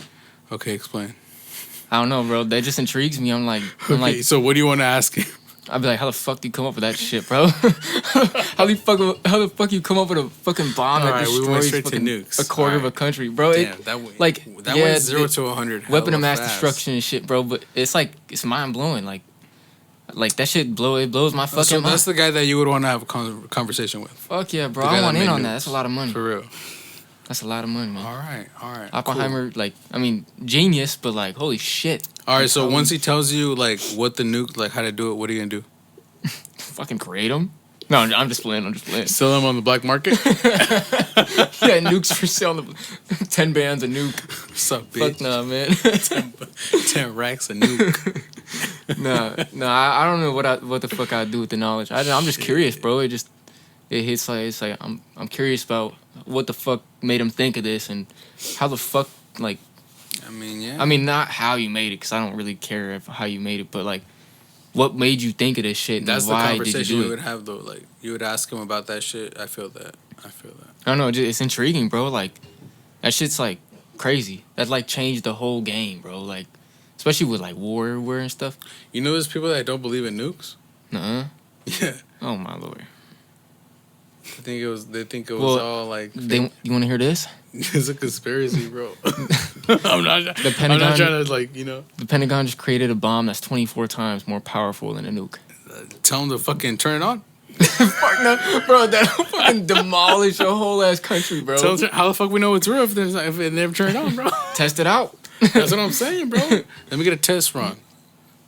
Okay, explain. I don't know, bro. That just intrigues me. I'm like, Okay, so what do you want to ask him? I'd be like, how the fuck do you come up with that shit, bro? how the fuck you come up with a fucking bomb that Alright, we went destroys straight to fucking nukes. a quarter of a Alright. country, bro? Damn, that yeah, went 0 to 100. Weapon of hella mass fast. destruction and shit, bro. But it's like, it's mind blowing. Like that shit blows my fucking So mind. that's the guy that you would want to have a conversation with. Fuck yeah, bro. The guy I want that in made on that. nukes. That's a lot of money. For real. That's a lot of money, man. All right. Oppenheimer, like, I mean, genius, but like, holy shit. All right, so once he tells you like what the nuke, like how to do it, what are you gonna do? Fucking create them. No, I'm just playing. Sell them on the black market. Yeah, nukes for sale. 10 bands a nuke. What's up, bitch? Fuck nah, man. 10 racks a nuke. Nah. I don't know what the fuck I'd do with the knowledge. I'm just curious, bro. It hits like it's like I'm curious about what the fuck made him think of this and how the fuck like. I mean, yeah. I mean, not how you made it, because I don't really care how you made it, but like, what made you think of this shit? That's and why the conversation did you do we it? would have, though. Like, you would ask him about that shit. I feel that. I don't know. It's intriguing, bro. Like, that shit's like crazy. That like changed the whole game, bro. Like, especially with like war and stuff. You know, there's people that don't believe in nukes. Nuh-uh. Yeah. Oh my lord. They think it was all like. You want to hear this? It's a conspiracy, bro. I'm not trying to like, you know. The Pentagon just created a bomb that's 24 times more powerful than a nuke. Tell them to fucking turn it on. Fuck no, bro. That'll fucking demolish a whole ass country, bro. Tell them how the fuck we know it's real if they never turn it on, bro? Test it out. That's what I'm saying, bro. Let me get a test run.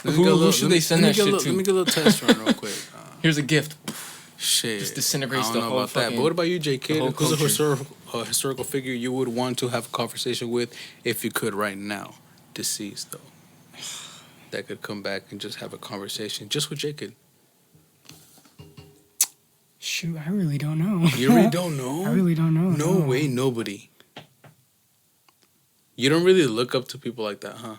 Who should they send that shit to? Let me get a little test run real quick. Here's a gift. Shit. Just disintegrates I the don't know whole about that. fucking- But what about you, JAYKIDD? Who's culture. a historical figure you would want to have a conversation with if you could right now? Deceased, though. That could come back and just have a conversation just with JAYKIDD. Shoot, I really don't know. You really don't know? I really don't know. No way, nobody. You don't really look up to people like that, huh?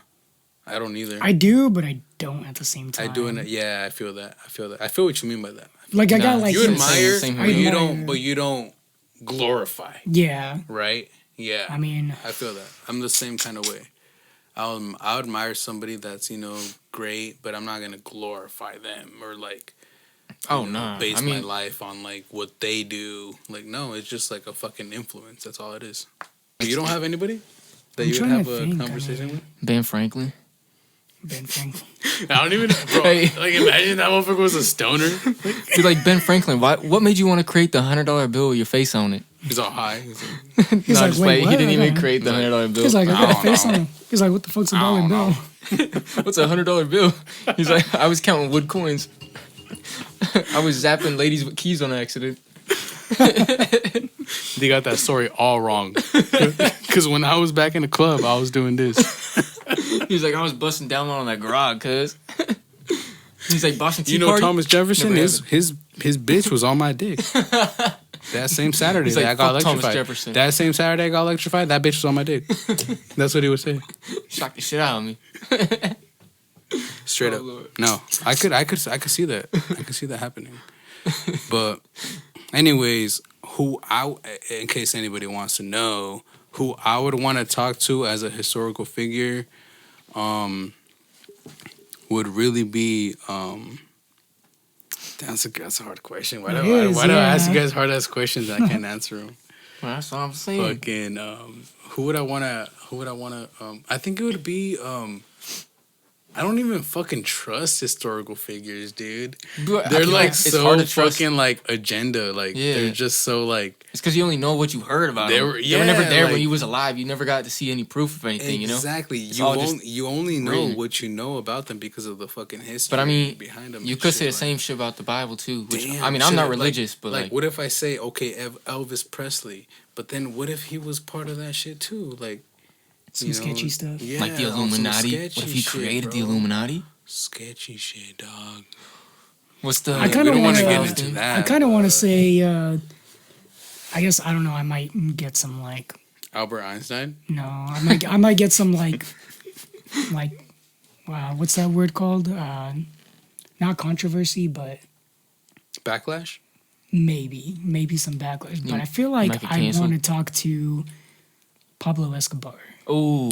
I don't either. I do, but I don't at the same time. I do, and yeah, I feel that. I feel what you mean by that. Like I got Nah, like You admire, same but here. you admire. don't. But you don't glorify, Yeah, right? Yeah, I mean, I feel that. I'm the same kind of way. I'll admire somebody that's great, but I'm not gonna glorify them or like. Oh no. Base I mean, my life on like what they do. Like no, it's just like a fucking influence. That's all it is. You don't have anybody that I'm you would trying have to a think, conversation with. Ben Franklin. Ben Franklin. I don't even, bro. Hey. Like imagine that motherfucker was a stoner. Be like Ben Franklin. What made you want to create the $100 bill with your face on it? He's all high. He's like, He's No, like, just wait, like, what? he didn't even Okay. create the $100 bill. He's like, I I got a don't face know. on him. He's like, what the fuck's a I dollar don't bill? know. What's a $100 bill? He's like, I was counting wood coins. I was zapping ladies with keys on accident. They got that story all wrong. Because when I was back in the club, I was doing this. He's like, I was busting down on that garage, cuz. He's like, Boston Tea You know Party? Thomas Jefferson? Never His bitch was on my dick. That same Saturday He's like, that I got "Fuck Thomas electrified. Jefferson." That same Saturday I got electrified, that bitch was on my dick. That's what he would say. Shocked the shit out of me. Straight Oh, up. Lord. No, I could see that. I could see that happening. But, anyways, in case anybody wants to know, who I would want to talk to as a historical figure, would really be. That's a hard question. Why do I ask you guys hard ass questions and I can't answer them? Well, that's what I'm saying. Fucking who would I wanna I think it would be I don't even fucking trust historical figures, dude. But I They're feel like it's so hard to trust. fucking like agenda. Like Yeah. they're just so like It's because you only know what you heard about They them. were- They were never yeah, there like- when you was alive. You never got to see any proof of anything, you know? exactly. It's all just You only know written. what you know about them because of the fucking history. But I mean, behind them. you and could shit, say the like- same shit about the Bible too. Which, Damn, I mean, I'm not shit, religious, but like, what if I say, okay, Elvis Presley, but then what if he was part of that shit too? Like Some sketchy stuff. Yeah, like the on some Illuminati. sketchy What if he shit, created the bro. Illuminati? Sketchy shit, dog. What's the? I kinda we don't want to wanna- get into that. I kind of want but to say, I guess, I don't know, I might get some like, Albert Einstein. no, I might get some like, what's that word called? Not controversy, but Backlash. maybe some backlash. But I feel like might get I canceled. want to talk to Pablo Escobar. Ooh,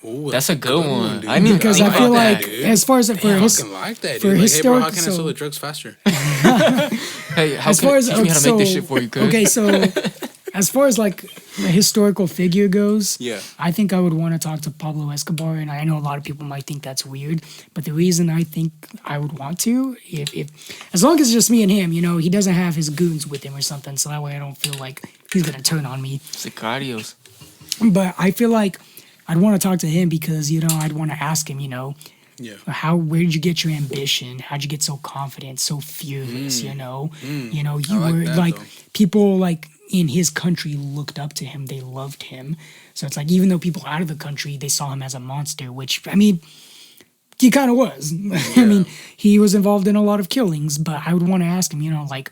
Ooh, that's a good one. dude. I mean, Because I think feel about that, like, dude. as far as for Damn, I his, fucking like that, for dude. Like, hey, bro, historic- how can I sell so- the drugs faster? Hey, how as can far as teach me how to so, make this shit for you, cuz? okay, so as far as like the historical figure goes, Yeah. I think I would want to talk to Pablo Escobar, and I know a lot of people might think that's weird, but the reason I think I would want to, if as long as it's just me and him, he doesn't have his goons with him or something, so that way I don't feel like he's gonna turn on me. Sicarios. But I feel like I'd want to talk to him because I'd want to ask him, Yeah. Where did you get your ambition? How'd you get so confident, so fearless? You know, you like were that, like though. people like in his country looked up to him. They loved him. So it's like even though people out of the country they saw him as a monster, which I mean, he kind of was. I mean, he was involved in a lot of killings. But I would want to ask him, you know, like,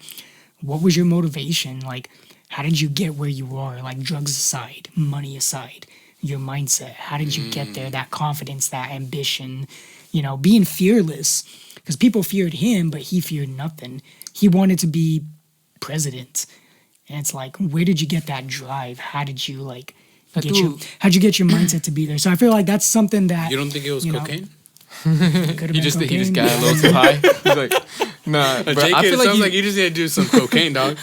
what was your motivation? Like, how did you get where you are? Like, drugs aside, money aside, your mindset. How did you get there? That confidence, that ambition, you know, being fearless. Because people feared him, but he feared nothing. He wanted to be president. And it's like, where did you get that drive? How did you, like, how'd you get your mindset to be there? So I feel like that's something that... You don't think it was cocaine? He just got a little too high. He's like, nah. Bro, JK, I it feel sounds like, like you just need to do some cocaine, dog.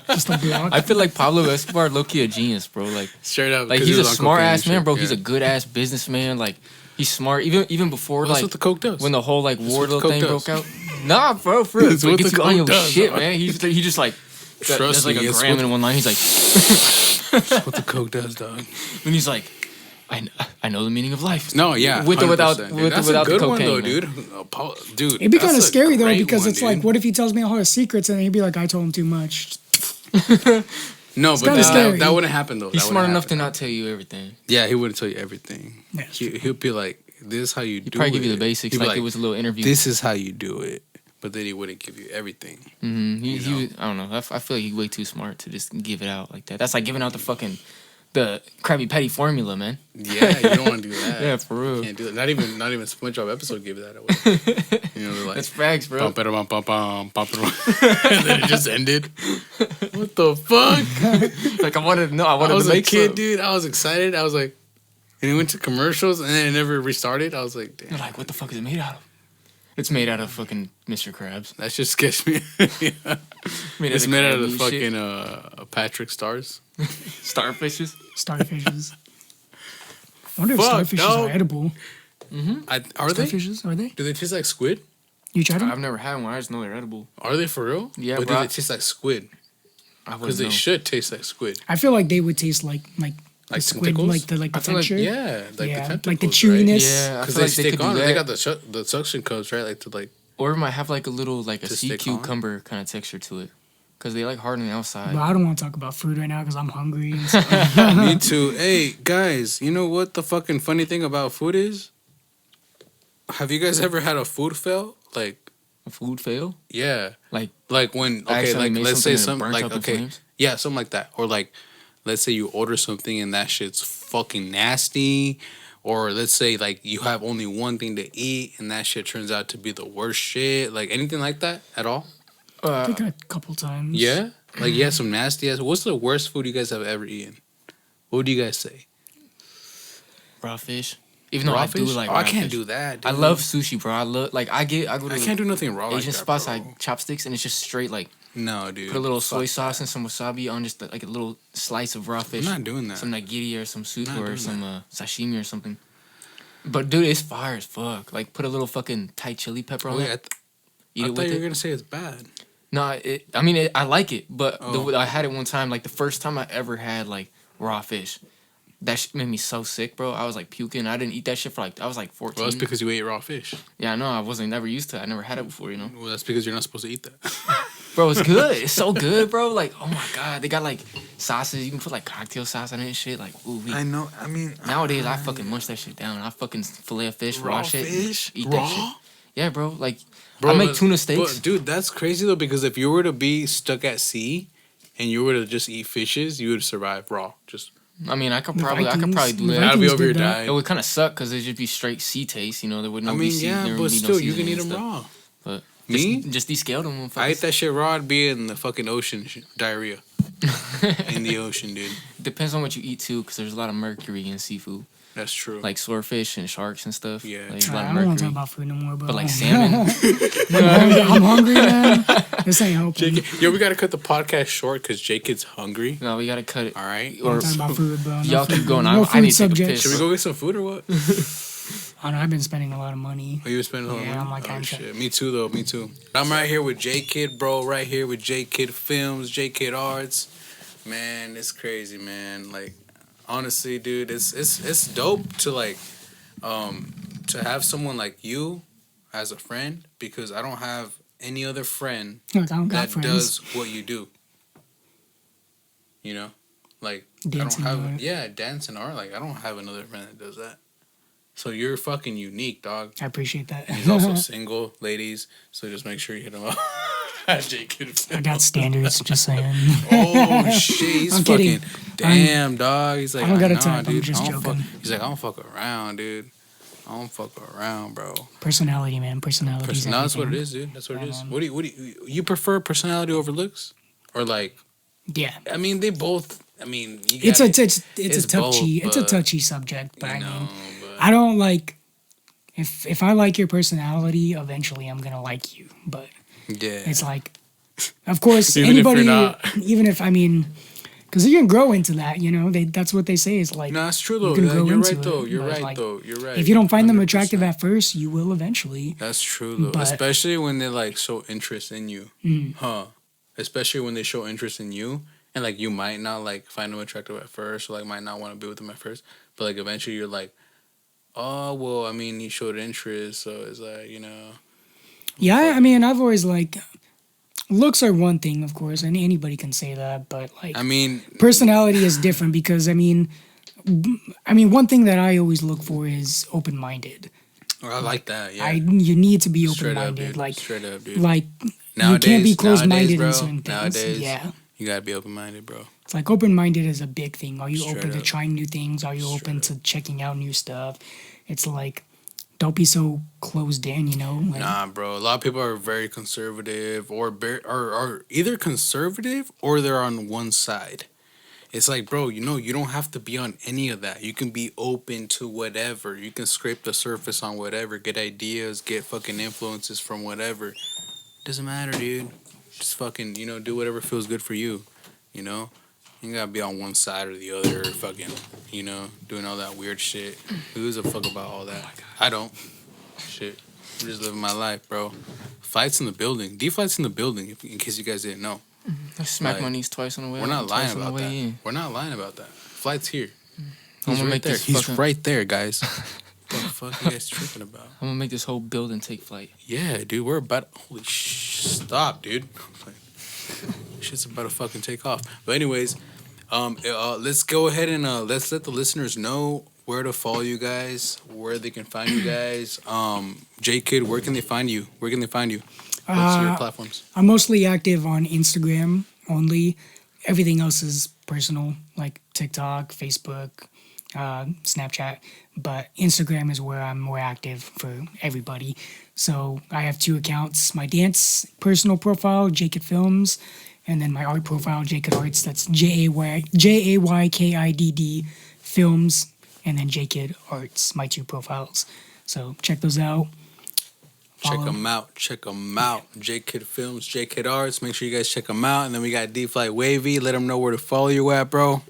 Just a block. I feel like Pablo Escobar low-key a genius, bro. Like, Straight up. like 'cause he's he a was on smart cocaine ass and man, shit. bro. Yeah. He's a good ass businessman. Like, he's smart. Even before That's like what the coke does. when the whole like war what the little coke thing does. broke out. Nah, bro, for real. That's Like, what gets the you on coke your does, shit, dog. man. He just like Trust does like me, a it's gram what- in one line. He's like, That's what the coke does, dog. and he's like, I know the meaning of life. No, yeah. With or without 100%, dude. with or That's without a good the cocaine, one, though, man. dude. Dude, It'd be kind of that's a scary though great because one, it's like, dude. what if he tells me all his secrets and he'd be like, I told him too much. No, but kinda scary. that wouldn't happen though. He's That smart wouldn't enough to happen. not tell you everything. Yeah, he wouldn't tell you everything. Yeah, He'll be like, "This is how you do it." Probably give you the basics, He'd be like it was a little interview. This is how you do it, but then he wouldn't give you everything. He I don't know. I feel like he's way too smart to just give it out like that. That's like giving out the Krabby Patty formula, man. Yeah, you don't want to do that. Yeah, for real. Can't do that. Not even SpongeBob episode gave that away. You know, they're like, That's facts, bro. and then it just ended. What the fuck? Like I wanted to know. I I wanted was to a make kid, some. dude. I was excited. I was like, and it went to commercials, and then it never restarted. I was like, damn, You're like, what the fuck is it made out of? It's made out of fucking Mr. Krabs. that just sketched me. Yeah. It's made out of the Krabby fucking Patrick Stars. starfishes. starfishes. I wonder if Fuck, starfishes dog. are edible. Are they? Starfishes, are they? Do they taste like squid? You tried them? I've never had one. I just know they're edible. Are they for real? Yeah, but bro. do they taste like squid? I Because wouldn't they know. should taste like squid. I feel like they would taste like Like squid, tentacles? like the I feel like- texture. Yeah, like Yeah, the tentacles, like the right? chewiness. Yeah, I Because feel like they they stick could do on. that. They got the suction cups, right? Like to like. Or it might have like a little like a To sea stick on? cucumber kind of texture to it. Because they like hard on the outside. But I don't want to talk about food right now because I'm hungry. And stuff. Me too. Hey guys, you know what the fucking funny thing about food is? Have you guys ever had a food fail? Like, A food fail? yeah, Like when I okay, accidentally like made let's say something and it some burnt like up in okay, flames? yeah, something like that, or like let's say you order something and that shit's fucking nasty. Or let's say like you have only one thing to eat and that shit turns out to be the worst shit. Like anything like that at all? I think a couple times. Yeah? Like you had some nasty ass. What's the worst food you guys have ever eaten? What do you guys say? raw fish. Even though Raw I do fish? like Oh, raw I can't fish. do that. I dude. love sushi, bro. I love like I go to I can't do nothing raw Asian like that, spots bro. like chopsticks and it's just straight like No, dude. put a little soy Fuck sauce that. and some wasabi on just like a little slice of raw I'm fish. not doing that. Some nigiri or some soup Not or doing some sashimi or something. But dude, it's fire as fuck. Like put a little fucking Thai chili pepper on Wait, it. I Eat it thought with you were it. gonna say it's bad. No, I mean I like it, but Oh. I had it one time. Like the first time I ever had like raw fish, that shit made me so sick, bro. I was like puking. I didn't eat that shit for like I was like 14. Well, that's because you ate raw fish. Yeah, I know. I wasn't never used to it. I never had it before, you know. Well, that's because you're not supposed to eat that. Bro, it's good. It's so good, bro. Like, oh my god, they got like sauces. You can put like cocktail sauce on it and shit. Like, ooh, know. I mean, nowadays I fucking munch that shit down. I fucking fillet of fish, raw, shit, fish, eat raw. that shit. Yeah, bro. Like, Bro, I make but- tuna steaks. But, dude, that's crazy though. Because if you were to be stuck at sea and you were to just eat fishes, you would survive raw. Just I mean, I could The probably do Vikings- that. the I'd be Vikings over here did that. dying. It would kind of suck because it'd just be straight sea taste. You know, there would no I be mean, sea- yeah, there but would be no still, you can seasoning eat and them stuff. raw. But Me? just descale them. I ate that shit raw. I'd be in the fucking ocean, diarrhea. In the ocean, dude. Depends on what you eat too, because there's a lot of mercury in seafood, That's true. like swordfish and sharks and stuff. Yeah. like, there's a lot I of don't want to mercury. talk about food no more, bro. But like salmon, I'm hungry, man. This ain't helping. JK, yo, we gotta cut the podcast short because J-Kid's hungry. no, we gotta cut it. All right. Or I'm talking about food, bro. No y'all keep food- going. No I food need to take a subjects. piss. Should we go get some food or what? I know I've been spending a lot of money. Oh, you were spending a lot of Yeah, money? I'm like, oh, I'm shit. Me too, though. Me too. I'm right here with J-Kid, bro. Right here with J-Kid Films, J-Kid Arts. Man, it's crazy, man. Like, honestly, dude, it's dope to, like, to have someone like you as a friend, because I don't have any other friend Look, I don't got that friends. does what you do. You know, like Dancing I don't have art. dance and art. Like I don't have another friend that does that. So you're fucking unique, dog. I appreciate that. He's also single, ladies. So just make sure you hit him up. JAYKIDD. I got standards, just saying. Oh shit, he's I'm fucking kidding. damn dog. He's like, I don't got a nah, type, I'm dude. just I don't joking. He's like, I don't fuck around, dude. I don't fuck around, bro. Personality, man. Personality. No, that's what it is, dude. That's what it is. What do you prefer personality over looks, or like? Yeah. I mean, they both. I mean, you It's gotta, a touchy both, it's a touchy subject, but you I know, mean, but- I don't like if I like your personality, eventually I'm gonna like you. But yeah, it's like, of course, Even if you're anybody, not. even if I mean, because you can grow into that, you know. That's what they say is like. no, that's true though. you can grow You're into right though. it, You're but, right like, though. You're right. If you don't find them 100%. attractive at first, you will eventually. That's true though. But- Especially when they like show interest in you, huh? Especially when they show interest in you, and like you might not like find them attractive at first, or like might not want to be with them at first, but like eventually you're like, oh well, I mean he showed interest, so it's like, you know. Yeah, I mean, I've always like, looks are one thing, of course, and anybody can say that, but like, I mean, personality is different because I mean, one thing that I always look for is open-minded. I like that. Yeah. You need to be Straight up, open-minded. dude. Like, Straight up, dude. like you can't be closed-minded bro, in certain things. Nowadays, Yeah, you gotta be open minded, bro. it's like open-minded is a big thing. Are you Straight open to up. trying new things? Are you open Straight to checking out new stuff? It's like, don't be so closed in, you know. Like, Nah, bro. A lot of people are very conservative, or are either conservative or they're on one side. It's like, bro, you know, you don't have to be on any of that. You can be open to whatever. You can scrape the surface on whatever, get ideas, get fucking influences from whatever. Doesn't matter, dude. Just fucking, you know, do whatever feels good for you. You know? You gotta be on one side or the other, or fucking, you know, doing all that weird shit. Who gives a fuck about all that? I don't. Shit. I'm just living my life, bro. Flights in the building. D-Flight's in the building, in case you guys didn't know. I smack Like, my knees twice on the way. We're out not and lying twice on the about that. way in. We're not lying about that. Flight's here. I'm He's gonna right make there. this He's fucking, right there, guys. What the fuck you guys tripping about? I'm gonna make this whole building take flight. Yeah, dude, we're about to, holy stop, dude. Shit's about to fucking take off. But anyways, let's go ahead and let's let the listeners know where to follow you guys, where they can find you guys. JAYKIDD, where can they find you? Where can they find you? What's your platforms? I'm mostly active on Instagram only. Everything else is personal, like TikTok, Facebook, Snapchat. But Instagram is where I'm more active for everybody. So I have 2 accounts. My dance personal profile, JAYKIDD Films, and then my art profile, JAYKIDD Arts. That's JAYKIDD Films, and then JAYKIDD Arts, my 2 profiles. So check those out. Check Follow. them out. Check them out. JAYKIDD Films, JAYKIDD Arts. Make sure you guys check them out. And then we got D-Flight Wavvy. Let them know where to follow you at, bro.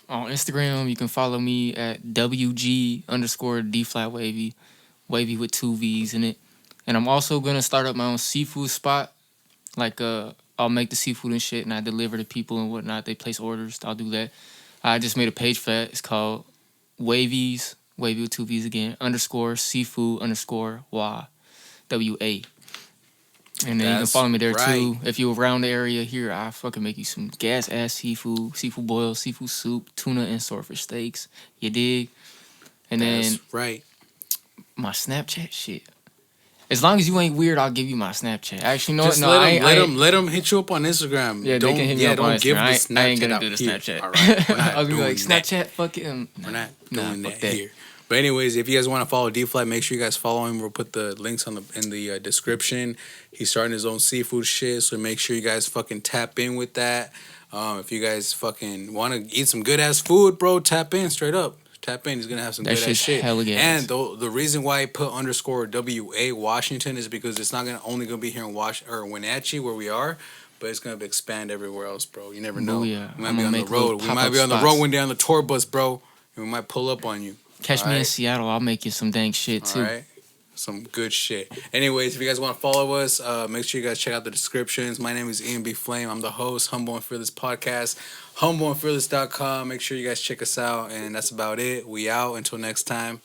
On Instagram, you can follow me at WG_DFlatWavy, Wavy with 2 V's in it. And I'm also gonna start up my own seafood spot. Like I'll make the seafood and shit, and I deliver to people and whatnot. They place orders. I'll do that. I just made a page for that. It's called Wavy's, Wavy with 2 V's again, _seafood_WA. WA. And then you can That's follow me there right. too. If you're around the area here, I'll fucking make you some gas ass seafood boils, seafood soup, tuna and swordfish steaks. You dig? And then That's right. my Snapchat shit. As long as you ain't weird, I'll give you my Snapchat. Actually, no, Just no, let them hit you up on Instagram. Yeah, don't, they can hit me up on don't give the Instagram. I ain't gonna out do the here. Snapchat. All right, we're not I was gonna be like doing that. Snapchat, fuck it. We're not Nah, doing fuck that that. here. But anyways, if you guys want to follow D-Flight, make sure you guys follow him. We'll put the links in the description. He's starting his own seafood shit, so make sure you guys fucking tap in with that. If you guys fucking want to eat some good ass food, bro, tap in straight up. Tap in. He's gonna have some That good ass shit's shit. hella gas. And the reason why I put _WA Washington is because it's not only gonna be here in Wenatchee where we are, but it's gonna expand everywhere else, bro. You never know. Booyah. We might I'm be gonna on the make little road. We might be pop-up on the spots. road one day on the tour bus, bro, and we might pull up on you. Catch me in Alright. Seattle. I'll make you some dang shit too. All right. Some good shit. Anyways, if you guys want to follow us, make sure you guys check out the descriptions. My name is EMB FLAME. I'm the host, Humble and Fearless Podcast. HumbleandFearless.com. Make sure you guys check us out. And that's about it. We out. Until next time.